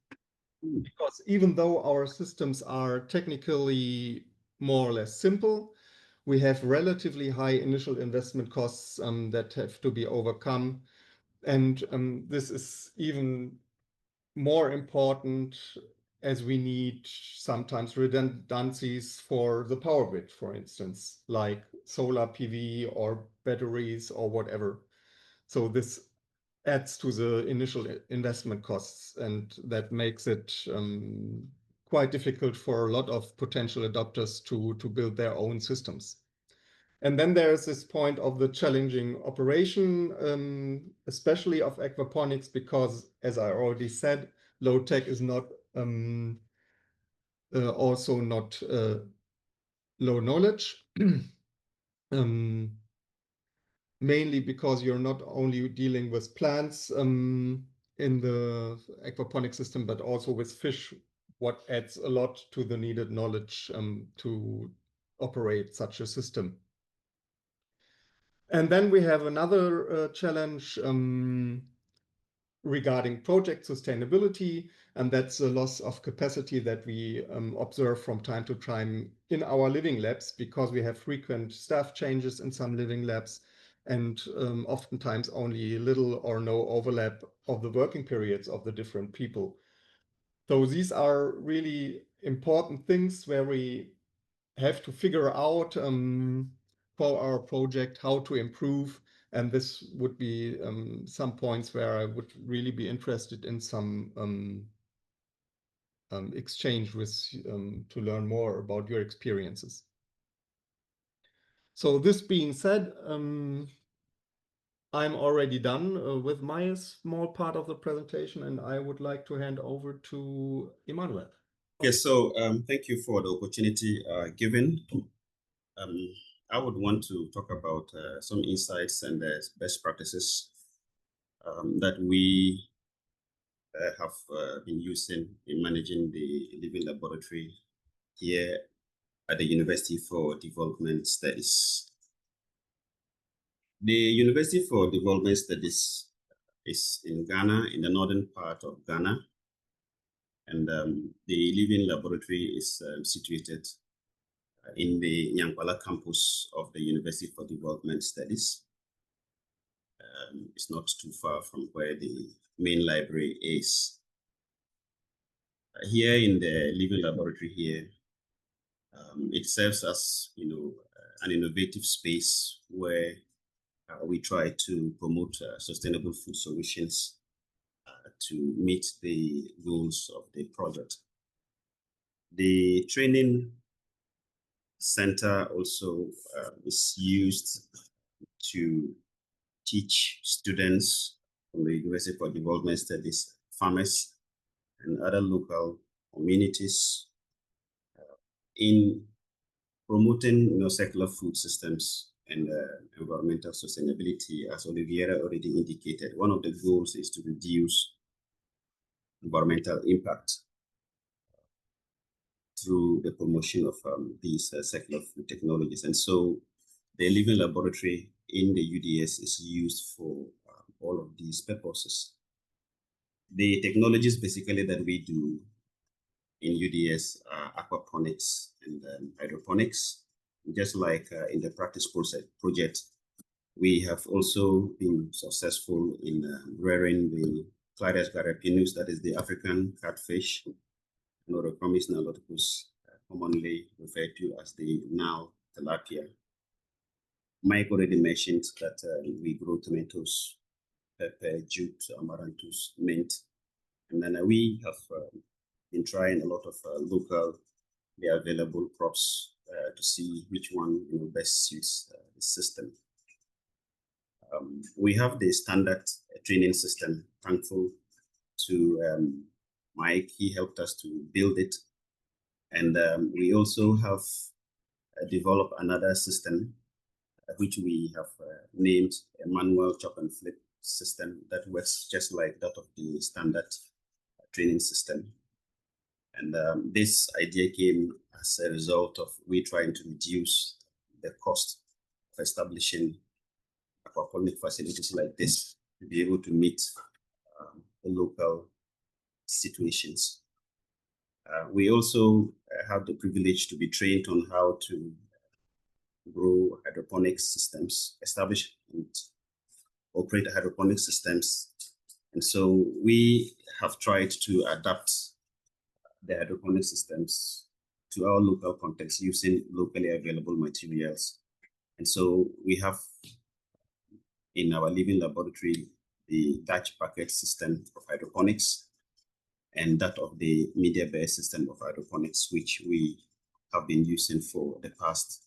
because even though our systems are technically more or less simple, we have relatively high initial investment costs that have to be overcome. And this is even more important as we need sometimes redundancies for the power grid, for instance, like solar PV or batteries or whatever. So this adds to the initial investment costs, and that makes it quite difficult for a lot of potential adopters to build their own systems. And then there's this point of the challenging operation, especially of aquaponics, because, as I already said, low tech is not also not low knowledge. mainly because you're not only dealing with plants in the aquaponic system, but also with fish, what adds a lot to the needed knowledge to operate such a system. And then we have another challenge regarding project sustainability, and that's the loss of capacity that we observe from time to time in our living labs, because we have frequent staff changes in some living labs, and oftentimes only little or no overlap of the working periods of the different people. So these are really important things where we have to figure out for our project how to improve. And this would be some points where I would really be interested in some exchange with to learn more about your experiences. So this being said, I'm already done with my small part of the presentation, and I would like to hand over to Emmanuel. Okay, so thank you for the opportunity given. I would want to talk about some insights and best practices that we have been using in managing the living laboratory here at the University for Development Studies. The University for Development Studies is in Ghana, in the northern part of Ghana, and the living laboratory is situated in the Nyankwala campus of the University for Development Studies. It's not too far from where the main library is. Here in the living laboratory here, it serves as, an innovative space where we try to promote sustainable food solutions to meet the goals of the project. The training center also is used to teach students from the University for Development Studies, farmers, and other local communities in promoting circular food systems and environmental sustainability. As Olivera already indicated, one of the goals is to reduce environmental impact through the promotion of these circular food technologies. And so the living laboratory in the UDS is used for all of these purposes. The technologies basically that we do in UDS are aquaponics and hydroponics. Just like in the PrAEctiCe project, we have also been successful in rearing the Clarias garapianus, that is the African catfish, Neurochromis niloticus, commonly referred to as the now tilapia. Mike already mentioned that we grow tomatoes, pepper, jute, amaranthus, mint, and then we have been trying a lot of locally available crops to see which one best suits the system. We have the standard training system. Thankful to Mike, he helped us to build it, and we also have developed another system which we have named a manual chop and flip system that works just like that of the standard training system. And this idea came as a result of we trying to reduce the cost of establishing aquaponic facilities like this to be able to meet the local situations. We also have the privilege to be trained on how to grow hydroponic systems, establish and operate hydroponic systems. And so we have tried to adapt the hydroponic systems to our local context using locally available materials. And so we have in our living laboratory the Dutch bucket system of hydroponics and that of the media-based system of hydroponics, which we have been using for the past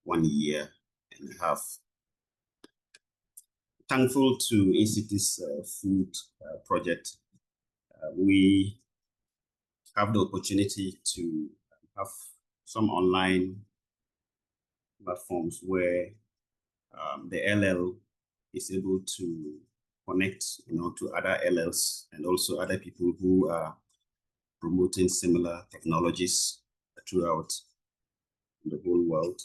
1 year and a half. Thankful to INCiTiS-FOOD project, we have the opportunity to have some online platforms where the LL is able to connect, to other LLs and also other people who are promoting similar technologies throughout the whole world.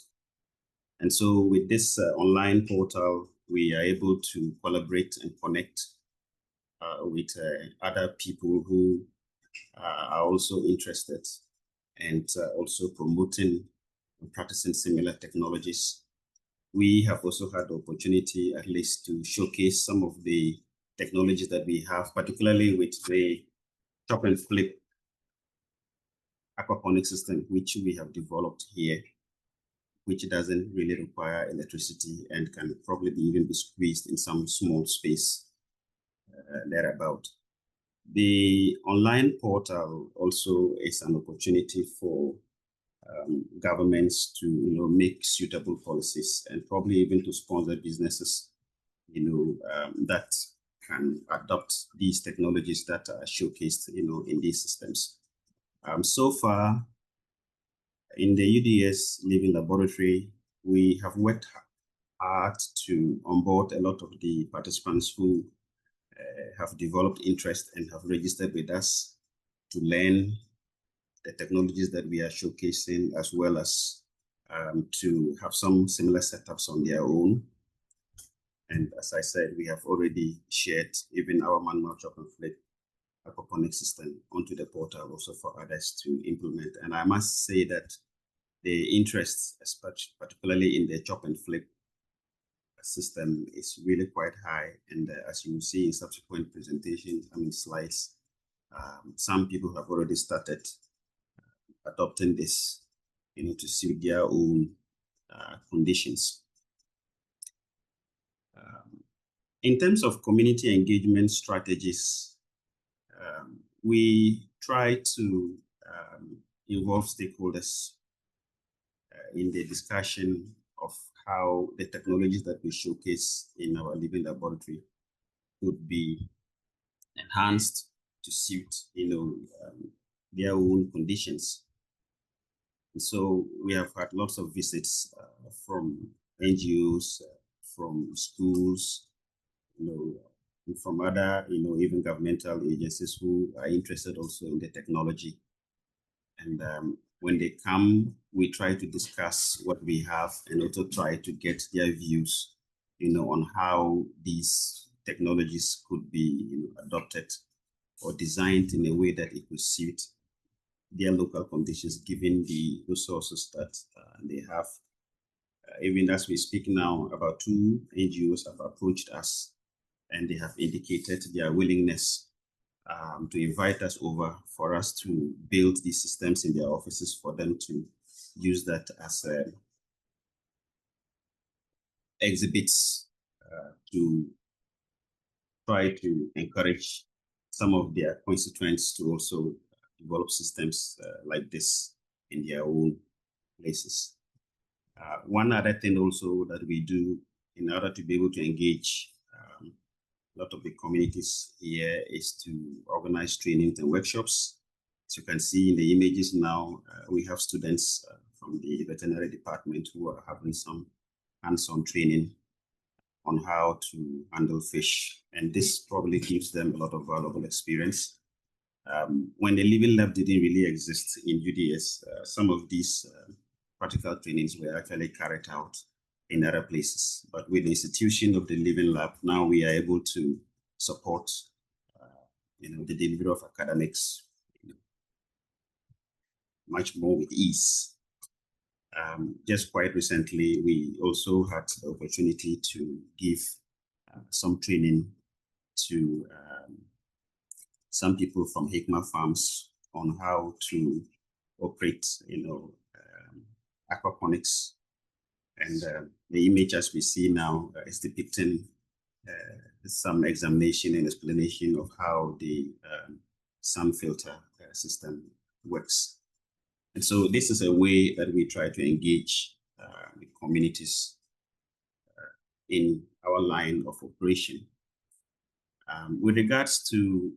And so with this online portal, we are able to collaborate and connect with other people who are also interested and also promoting and practicing similar technologies. We have also had the opportunity at least to showcase some of the technologies that we have, particularly with the chop and flip aquaponics system, which we have developed here, which doesn't really require electricity and can probably even be squeezed in some small space thereabout. The online portal also is an opportunity for governments to make suitable policies and probably even to sponsor businesses that can adopt these technologies that are showcased in these systems. So far in the UDS Living Laboratory, we have worked hard to onboard a lot of the participants who have developed interest and have registered with us to learn the technologies that we are showcasing, as well as to have some similar setups on their own. And as I said, we have already shared even our manual chop and flip aquaponics system onto the portal also for others to implement. And I must say that the interest, particularly in the chop and flip system, is really quite high. And as you will see in subsequent presentations, slides, some people have already started adopting this, to suit their own conditions. In terms of community engagement strategies, we try to involve stakeholders in the discussion of how the technologies that we showcase in our Living Laboratory could be enhanced to suit, their own conditions. And so we have had lots of visits from NGOs, from schools, from other, even governmental agencies who are interested also in the technology. And when they come, we try to discuss what we have and also try to get their views, on how these technologies could be adopted or designed in a way that it would suit their local conditions, given the resources that they have. Even as we speak now, about 2 NGOs have approached us and they have indicated their willingness to invite us over for us to build these systems in their offices for them to use that as exhibits to try to encourage some of their constituents to also develop systems like this in their own places. One other thing also that we do in order to be able to engage a lot of the communities here is to organize trainings and workshops. As you can see in the images now, we have students from the veterinary department who are having some hands-on training on how to handle fish. And this probably gives them a lot of valuable experience. When the Living Lab didn't really exist in UDS, some of these practical trainings were actually carried out in other places. But with the institution of the Living Lab, now we are able to support the delivery of academics much more with ease. Just quite recently, we also had the opportunity to give some training to some people from Hikma farms on how to operate, aquaponics. And the image as we see now is depicting some examination and explanation of how the sun filter system works. And so this is a way that we try to engage the communities in our line of operation. With regards to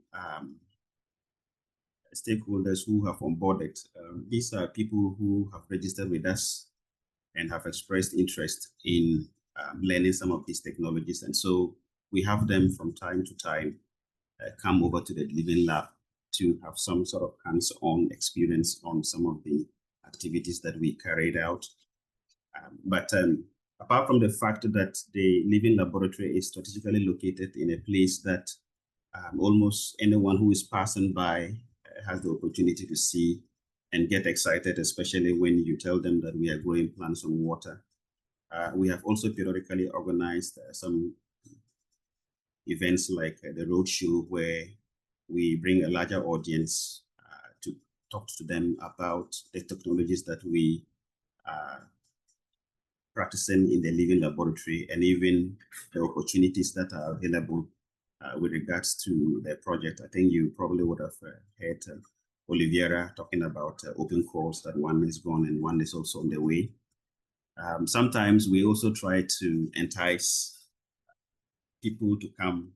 stakeholders who have onboarded, these are people who have registered with us and have expressed interest in learning some of these technologies. And so we have them from time to time come over to the Living Lab to have some sort of hands-on experience on some of the activities that we carried out. But apart from the fact that the Living Laboratory is strategically located in a place that almost anyone who is passing by has the opportunity to see and get excited, especially when you tell them that we are growing plants on water. We have also periodically organized some events like the roadshow, where we bring a larger audience to talk to them about the technologies that we are practicing in the Living Laboratory, and even the opportunities that are available with regards to the project. I think you probably would have heard Olivera talking about open calls, that one is gone and one is also on the way. Sometimes we also try to entice people to come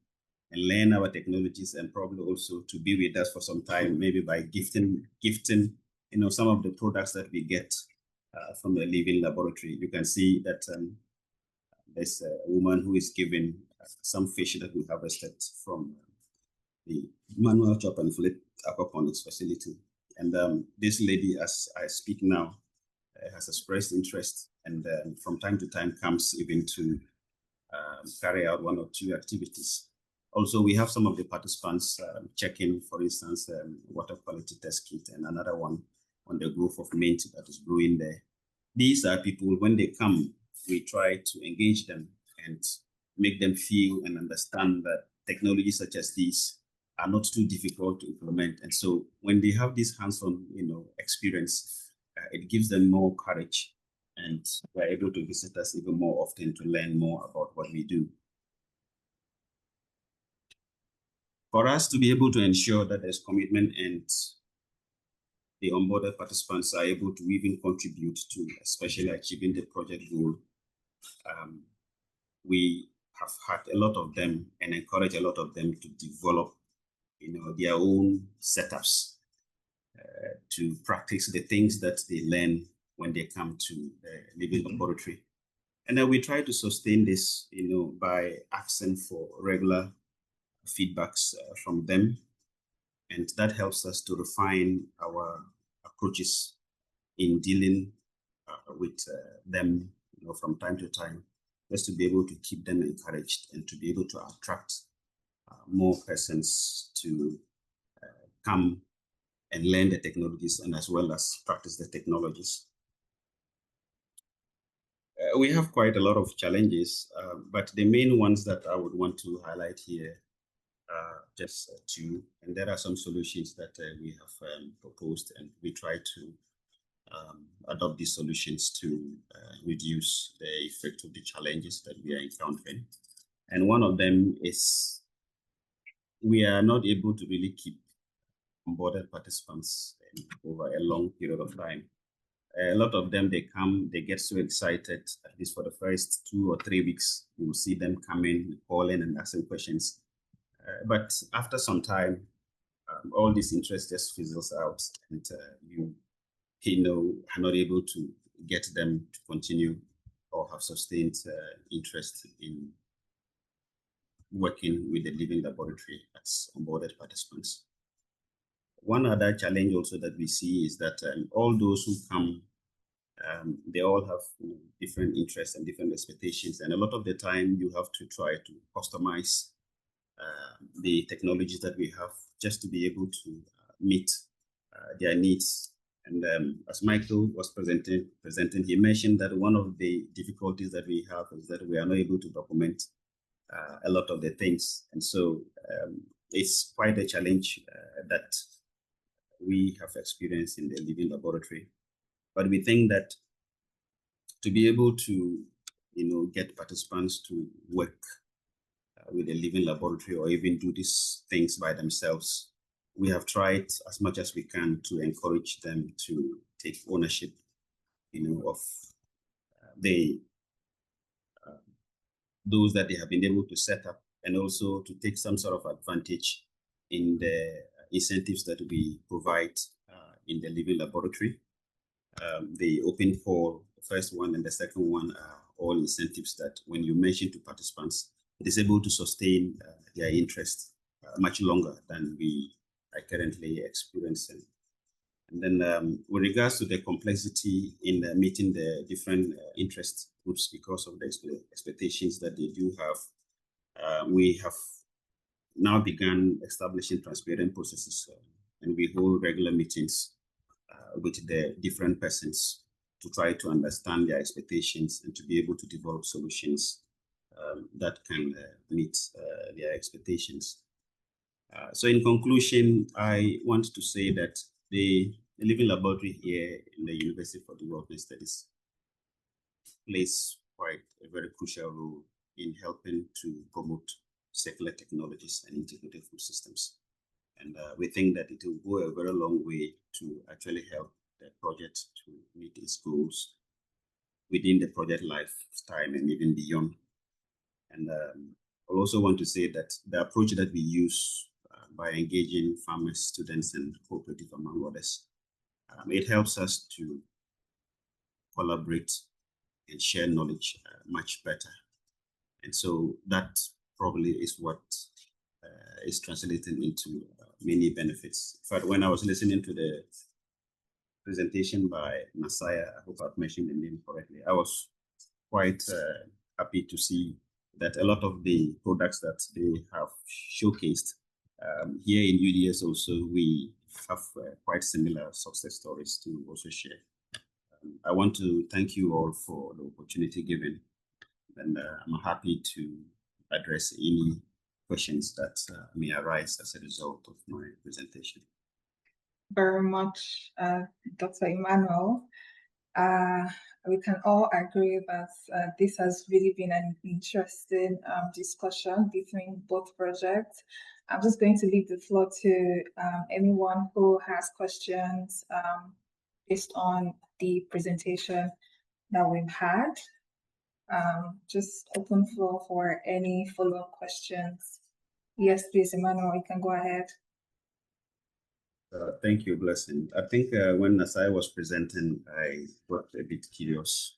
and learn our technologies, and probably also to be with us for some time, maybe by gifting some of the products that we get from the Living Laboratory. You can see that there's a woman who is giving some fish that we harvested from the manual chop and flip aquaponics facility. And this lady, as I speak now, has expressed interest, and from time to time comes even to carry out one or two activities. Also, we have some of the participants checking, for instance, water quality test kit, and another one on the growth of mint that is growing there. These are people, when they come, we try to engage them and make them feel and understand that technologies such as these are not too difficult to implement. And so when they have this hands-on experience, it gives them more courage, and they're able to visit us even more often to learn more about what we do. For us to be able to ensure that there's commitment and the onboarded participants are able to even contribute to especially achieving the project goal, we have had a lot of them and encourage a lot of them to develop their own setups to practice the things that they learn when they come to the Living Laboratory. And then we try to sustain this by asking for regular feedbacks from them, and that helps us to refine our approaches in dealing with them from time to time, just to be able to keep them encouraged and to be able to attract more persons to come and learn the technologies, and as well as practice the technologies. We have quite a lot of challenges, but the main ones that I would want to highlight here are just two, and there are some solutions that we have proposed, and we try to adopt these solutions to reduce the effect of the challenges that we are encountering. And one of them is we are not able to really keep onboarded participants over a long period of time. A lot of them, they come, they get so excited, at least for the first 2 or 3 weeks, you will see them coming, calling and asking questions. But after some time, all this interest just fizzles out, and you are not able to get them to continue or have sustained interest in working with the Living Laboratory as onboarded participants. One other challenge also that we see is that all those who come, they all have different interests and different expectations, and a lot of the time you have to try to customize the technologies that we have just to be able to meet their needs. And as Michael was presenting, he mentioned that one of the difficulties that we have is that we are not able to document a lot of the things. And so it's quite a challenge that we have experienced in the Living Laboratory. But we think that to be able to, get participants to work with the Living Laboratory or even do these things by themselves, we have tried as much as we can to encourage them to take ownership, of those that they have been able to set up, and also to take some sort of advantage in the incentives that we provide in the Living Laboratory. The open call, the first one and the second one, are all incentives that when you mention to participants, it is able to sustain their interest much longer than we are currently experiencing. And then with regards to the complexity in meeting the different interest groups because of the expectations that they do have, we have now begun establishing transparent processes and we hold regular meetings with the different persons to try to understand their expectations and to be able to develop solutions that can meet their expectations. So in conclusion, I want to say that the Living Laboratory here in the University for Development Studies plays quite a very crucial role in helping to promote circular technologies and integrated food systems. And we think that it will go a very long way to actually help the project to meet its goals within the project lifetime and even beyond. And I also want to say that the approach that we use by engaging farmers, students, and cooperative among others, it helps us to collaborate and share knowledge much better. And so that probably is what is translating into many benefits. In fact, when I was listening to the presentation by Nasser, I hope I've mentioned the name correctly, I was quite happy to see that a lot of the products that they have showcased here in UDS also, we have quite similar success stories to also share. I want to thank you all for the opportunity given, and I'm happy to address any questions that may arise as a result of my presentation. Very much, Dr. Emmanuel. We can all agree that this has really been an interesting discussion between both projects. I'm just going to leave the floor to anyone who has questions based on the presentation that we've had. Just open floor for any follow-up questions. Yes, please, Emmanuel, you can go ahead. Thank you, Blessing. I think when Nasai was presenting, I got a bit curious.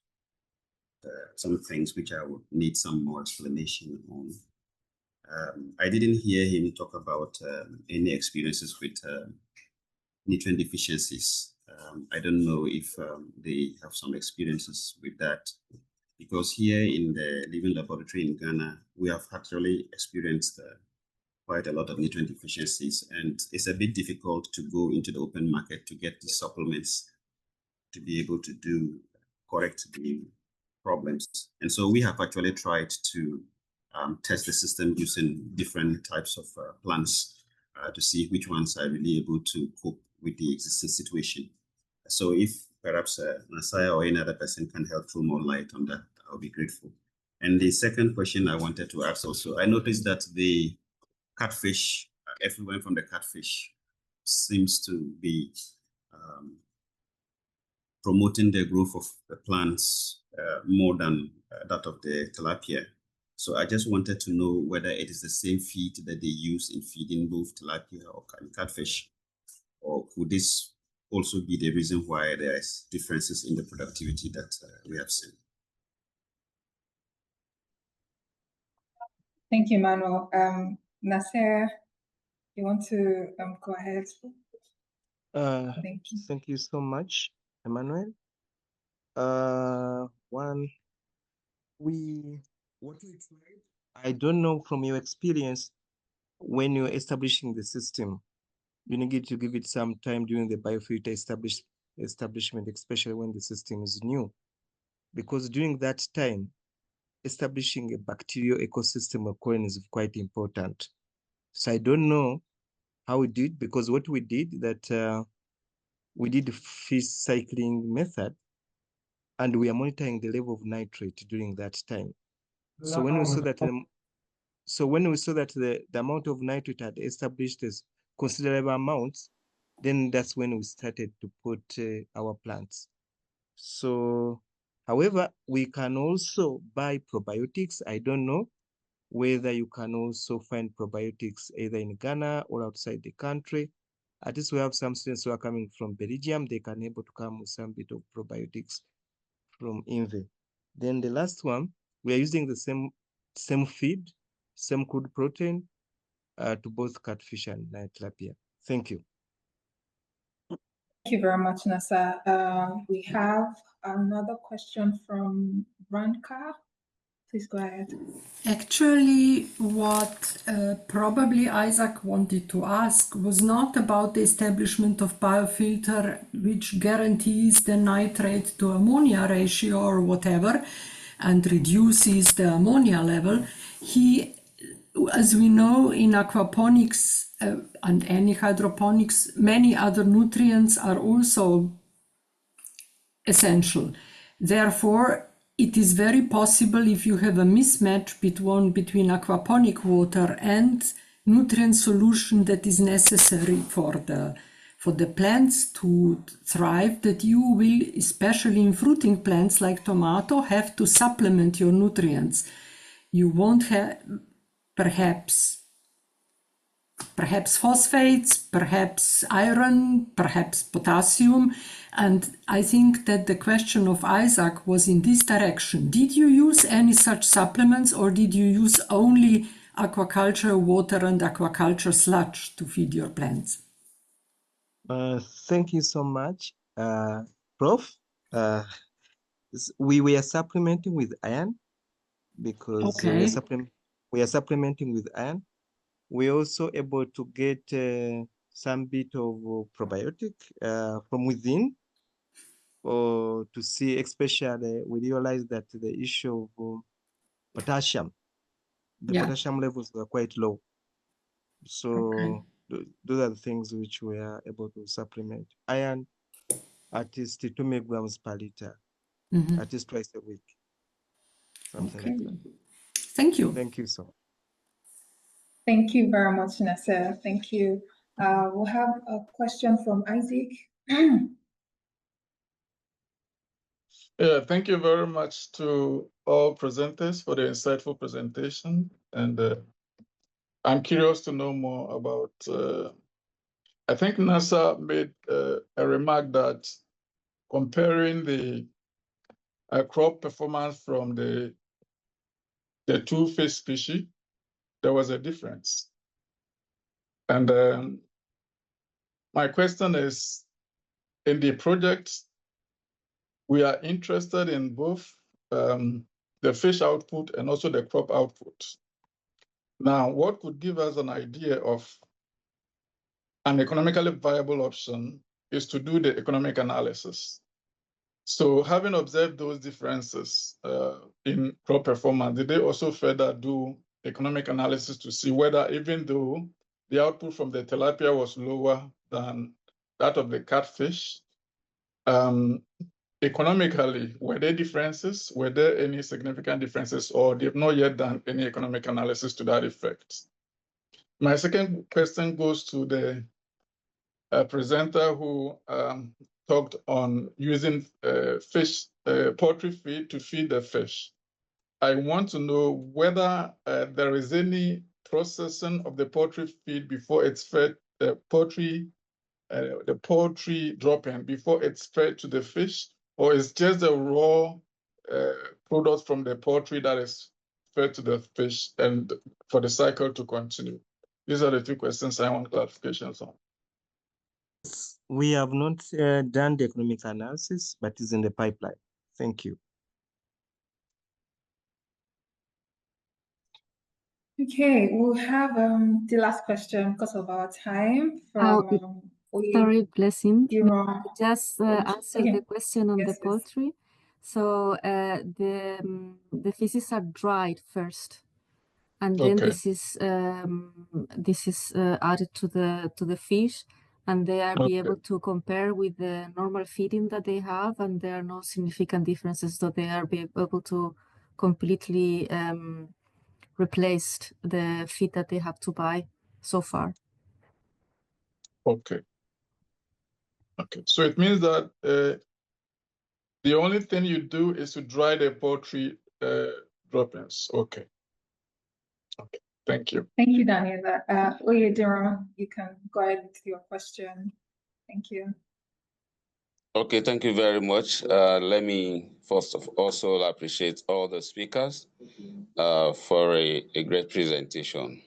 Some things which I would need some more explanation on. I didn't hear him talk about any experiences with nutrient deficiencies. I don't know if they have some experiences with that, because here in the Living Laboratory in Ghana, we have actually experienced quite a lot of nutrient deficiencies, and it's a bit difficult to go into the open market to get the supplements to be able to correct the problems. And so we have actually tried to test the system using different types of plants to see which ones are really able to cope with the existing situation. So if perhaps Nasaya or any other person can help throw more light on that, I'll be grateful. And the second question I wanted to ask also, I noticed that the catfish, everyone from the catfish seems to be promoting the growth of the plants more than that of the tilapia. So I just wanted to know whether it is the same feed that they use in feeding both tilapia or catfish, or could this also be the reason why there is differences in the productivity that we have seen? Thank you, Manuel. Nasser, you want to go ahead? Thank you. Thank you so much, Emmanuel. What we tried, I don't know from your experience, when you're establishing the system, you need to give it some time during the biofilter establishment, especially when the system is new. Because during that time, establishing a bacterial ecosystem of colony is quite important. So I don't know how we did, because what we did that we did fish cycling method, and we are monitoring the level of nitrate during that time. So when we saw that, the amount of nitrate had established as considerable amounts, then that's when we started to put our plants. So, however, we can also buy probiotics. I don't know whether you can also find probiotics either in Ghana or outside the country. At least we have some students who are coming from Belgium. They can able to come with some bit of probiotics from INVE. Then the last one, we are using the same feed, same crude protein to both catfish and tilapia. Thank you. Thank you very much, Nasser. We have another question from Branka. Please go ahead. Actually, what probably Isaac wanted to ask was not about the establishment of biofilter which guarantees the nitrate to ammonia ratio or whatever and reduces the ammonia level. As we know, in aquaponics and any hydroponics, many other nutrients are also essential. Therefore, it is very possible if you have a mismatch between aquaponic water and nutrient solution that is necessary for the plants to thrive, that you will, especially in fruiting plants like tomato, have to supplement your nutrients. You won't have perhaps phosphates, perhaps iron, perhaps potassium. And I think that the question of Isaac was in this direction. Did you use any such supplements, or did you use only aquaculture water and aquaculture sludge to feed your plants? Thank you so much, Prof. We were supplementing with iron because we are supplementing with iron. We're also able to get some bit of probiotic from within, or to see, especially we realized that the issue of potassium, the potassium levels were quite low. So those are the things which we are able to supplement. Iron, at least 2 milligrams per liter, at least twice a week. Something like that. Thank you. Thank you so much. Thank you very much, Nasser. Thank you. We'll have a question from Isaac. Yeah, thank you very much to all presenters for the insightful presentation. And I'm curious to know more about, I think Nasser made a remark that comparing the crop performance from the two fish species, there was a difference. And my question is, in the project, we are interested in both the fish output and also the crop output. Now, what could give us an idea of an economically viable option is to do the economic analysis. So having observed those differences in crop performance, did they also further do economic analysis to see whether, even though the output from the tilapia was lower than that of the catfish, economically, were there differences? Were there any significant differences, or they've not yet done any economic analysis to that effect? My second question goes to the presenter who talked on using poultry feed to feed the fish. I want to know whether there is any processing of the poultry feed before it's fed, the poultry drop-in before it's fed to the fish, or is just the raw product from the poultry that is fed to the fish and for the cycle to continue? These are the two questions I want clarifications on. We have not done the economic analysis, but it's in the pipeline. Thank you. Okay, we'll have the last question because of our time from sorry, Blessing. Dira. Just answer the question on the poultry. So the feces are dried first, and then this is added to the fish, and they are be able to compare with the normal feeding that they have, and there are no significant differences, so they are be able to completely replace the feed that they have to buy so far. Okay. So it means that the only thing you do is to dry the poultry droppings. Okay. Thank you. Thank you, Daniela. Olivera, you can go ahead with your question. Thank you. Okay, thank you very much. Let me first of also appreciate all the speakers for a great presentation.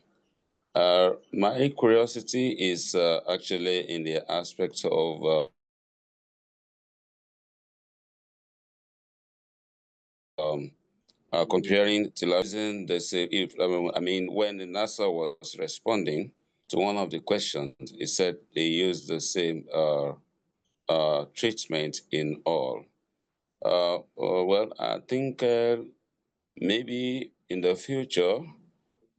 My curiosity is actually in the aspect of comparing tilapia. They say, when Nasser was responding to one of the questions, he said they used the same treatment in all. Well, I think maybe in the future,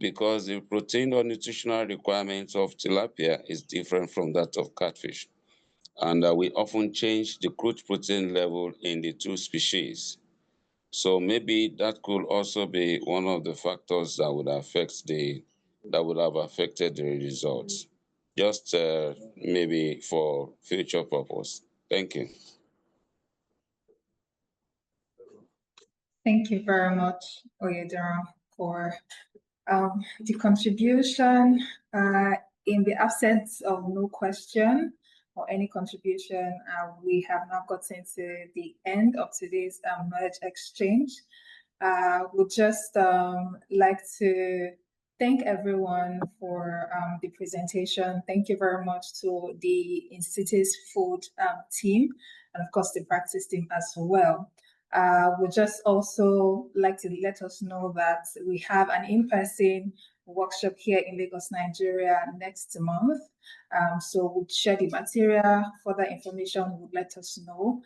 because the protein or nutritional requirements of tilapia is different from that of catfish. And we often change the crude protein level in the two species. So maybe that could also be one of the factors that would affect that would have affected the results. Just maybe for future purpose. Thank you. Thank you very much, Oyedera, for the contribution. In the absence of no question or any contribution, we have now gotten to the end of today's merge exchange. We'd just like to thank everyone for the presentation. Thank you very much to the INCiTiS-FOOD team, and of course the practice team as well. We'd just also like to let us know that we have an in-person workshop here in Lagos, Nigeria next month. So we'll share the material. Further information would let us know.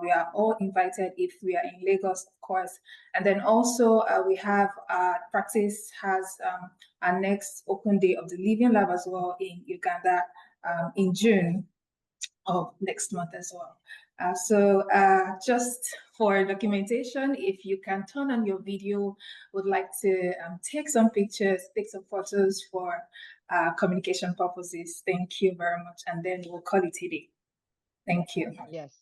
We are all invited if we are in Lagos, of course. And then also we have practice has our next open day of the Living Lab as well in Uganda in June of next month as well. So just for documentation, if you can turn on your video, would like to take some pictures, take some photos for communication purposes. Thank you very much. And then we'll call it a day. Thank you. Yes.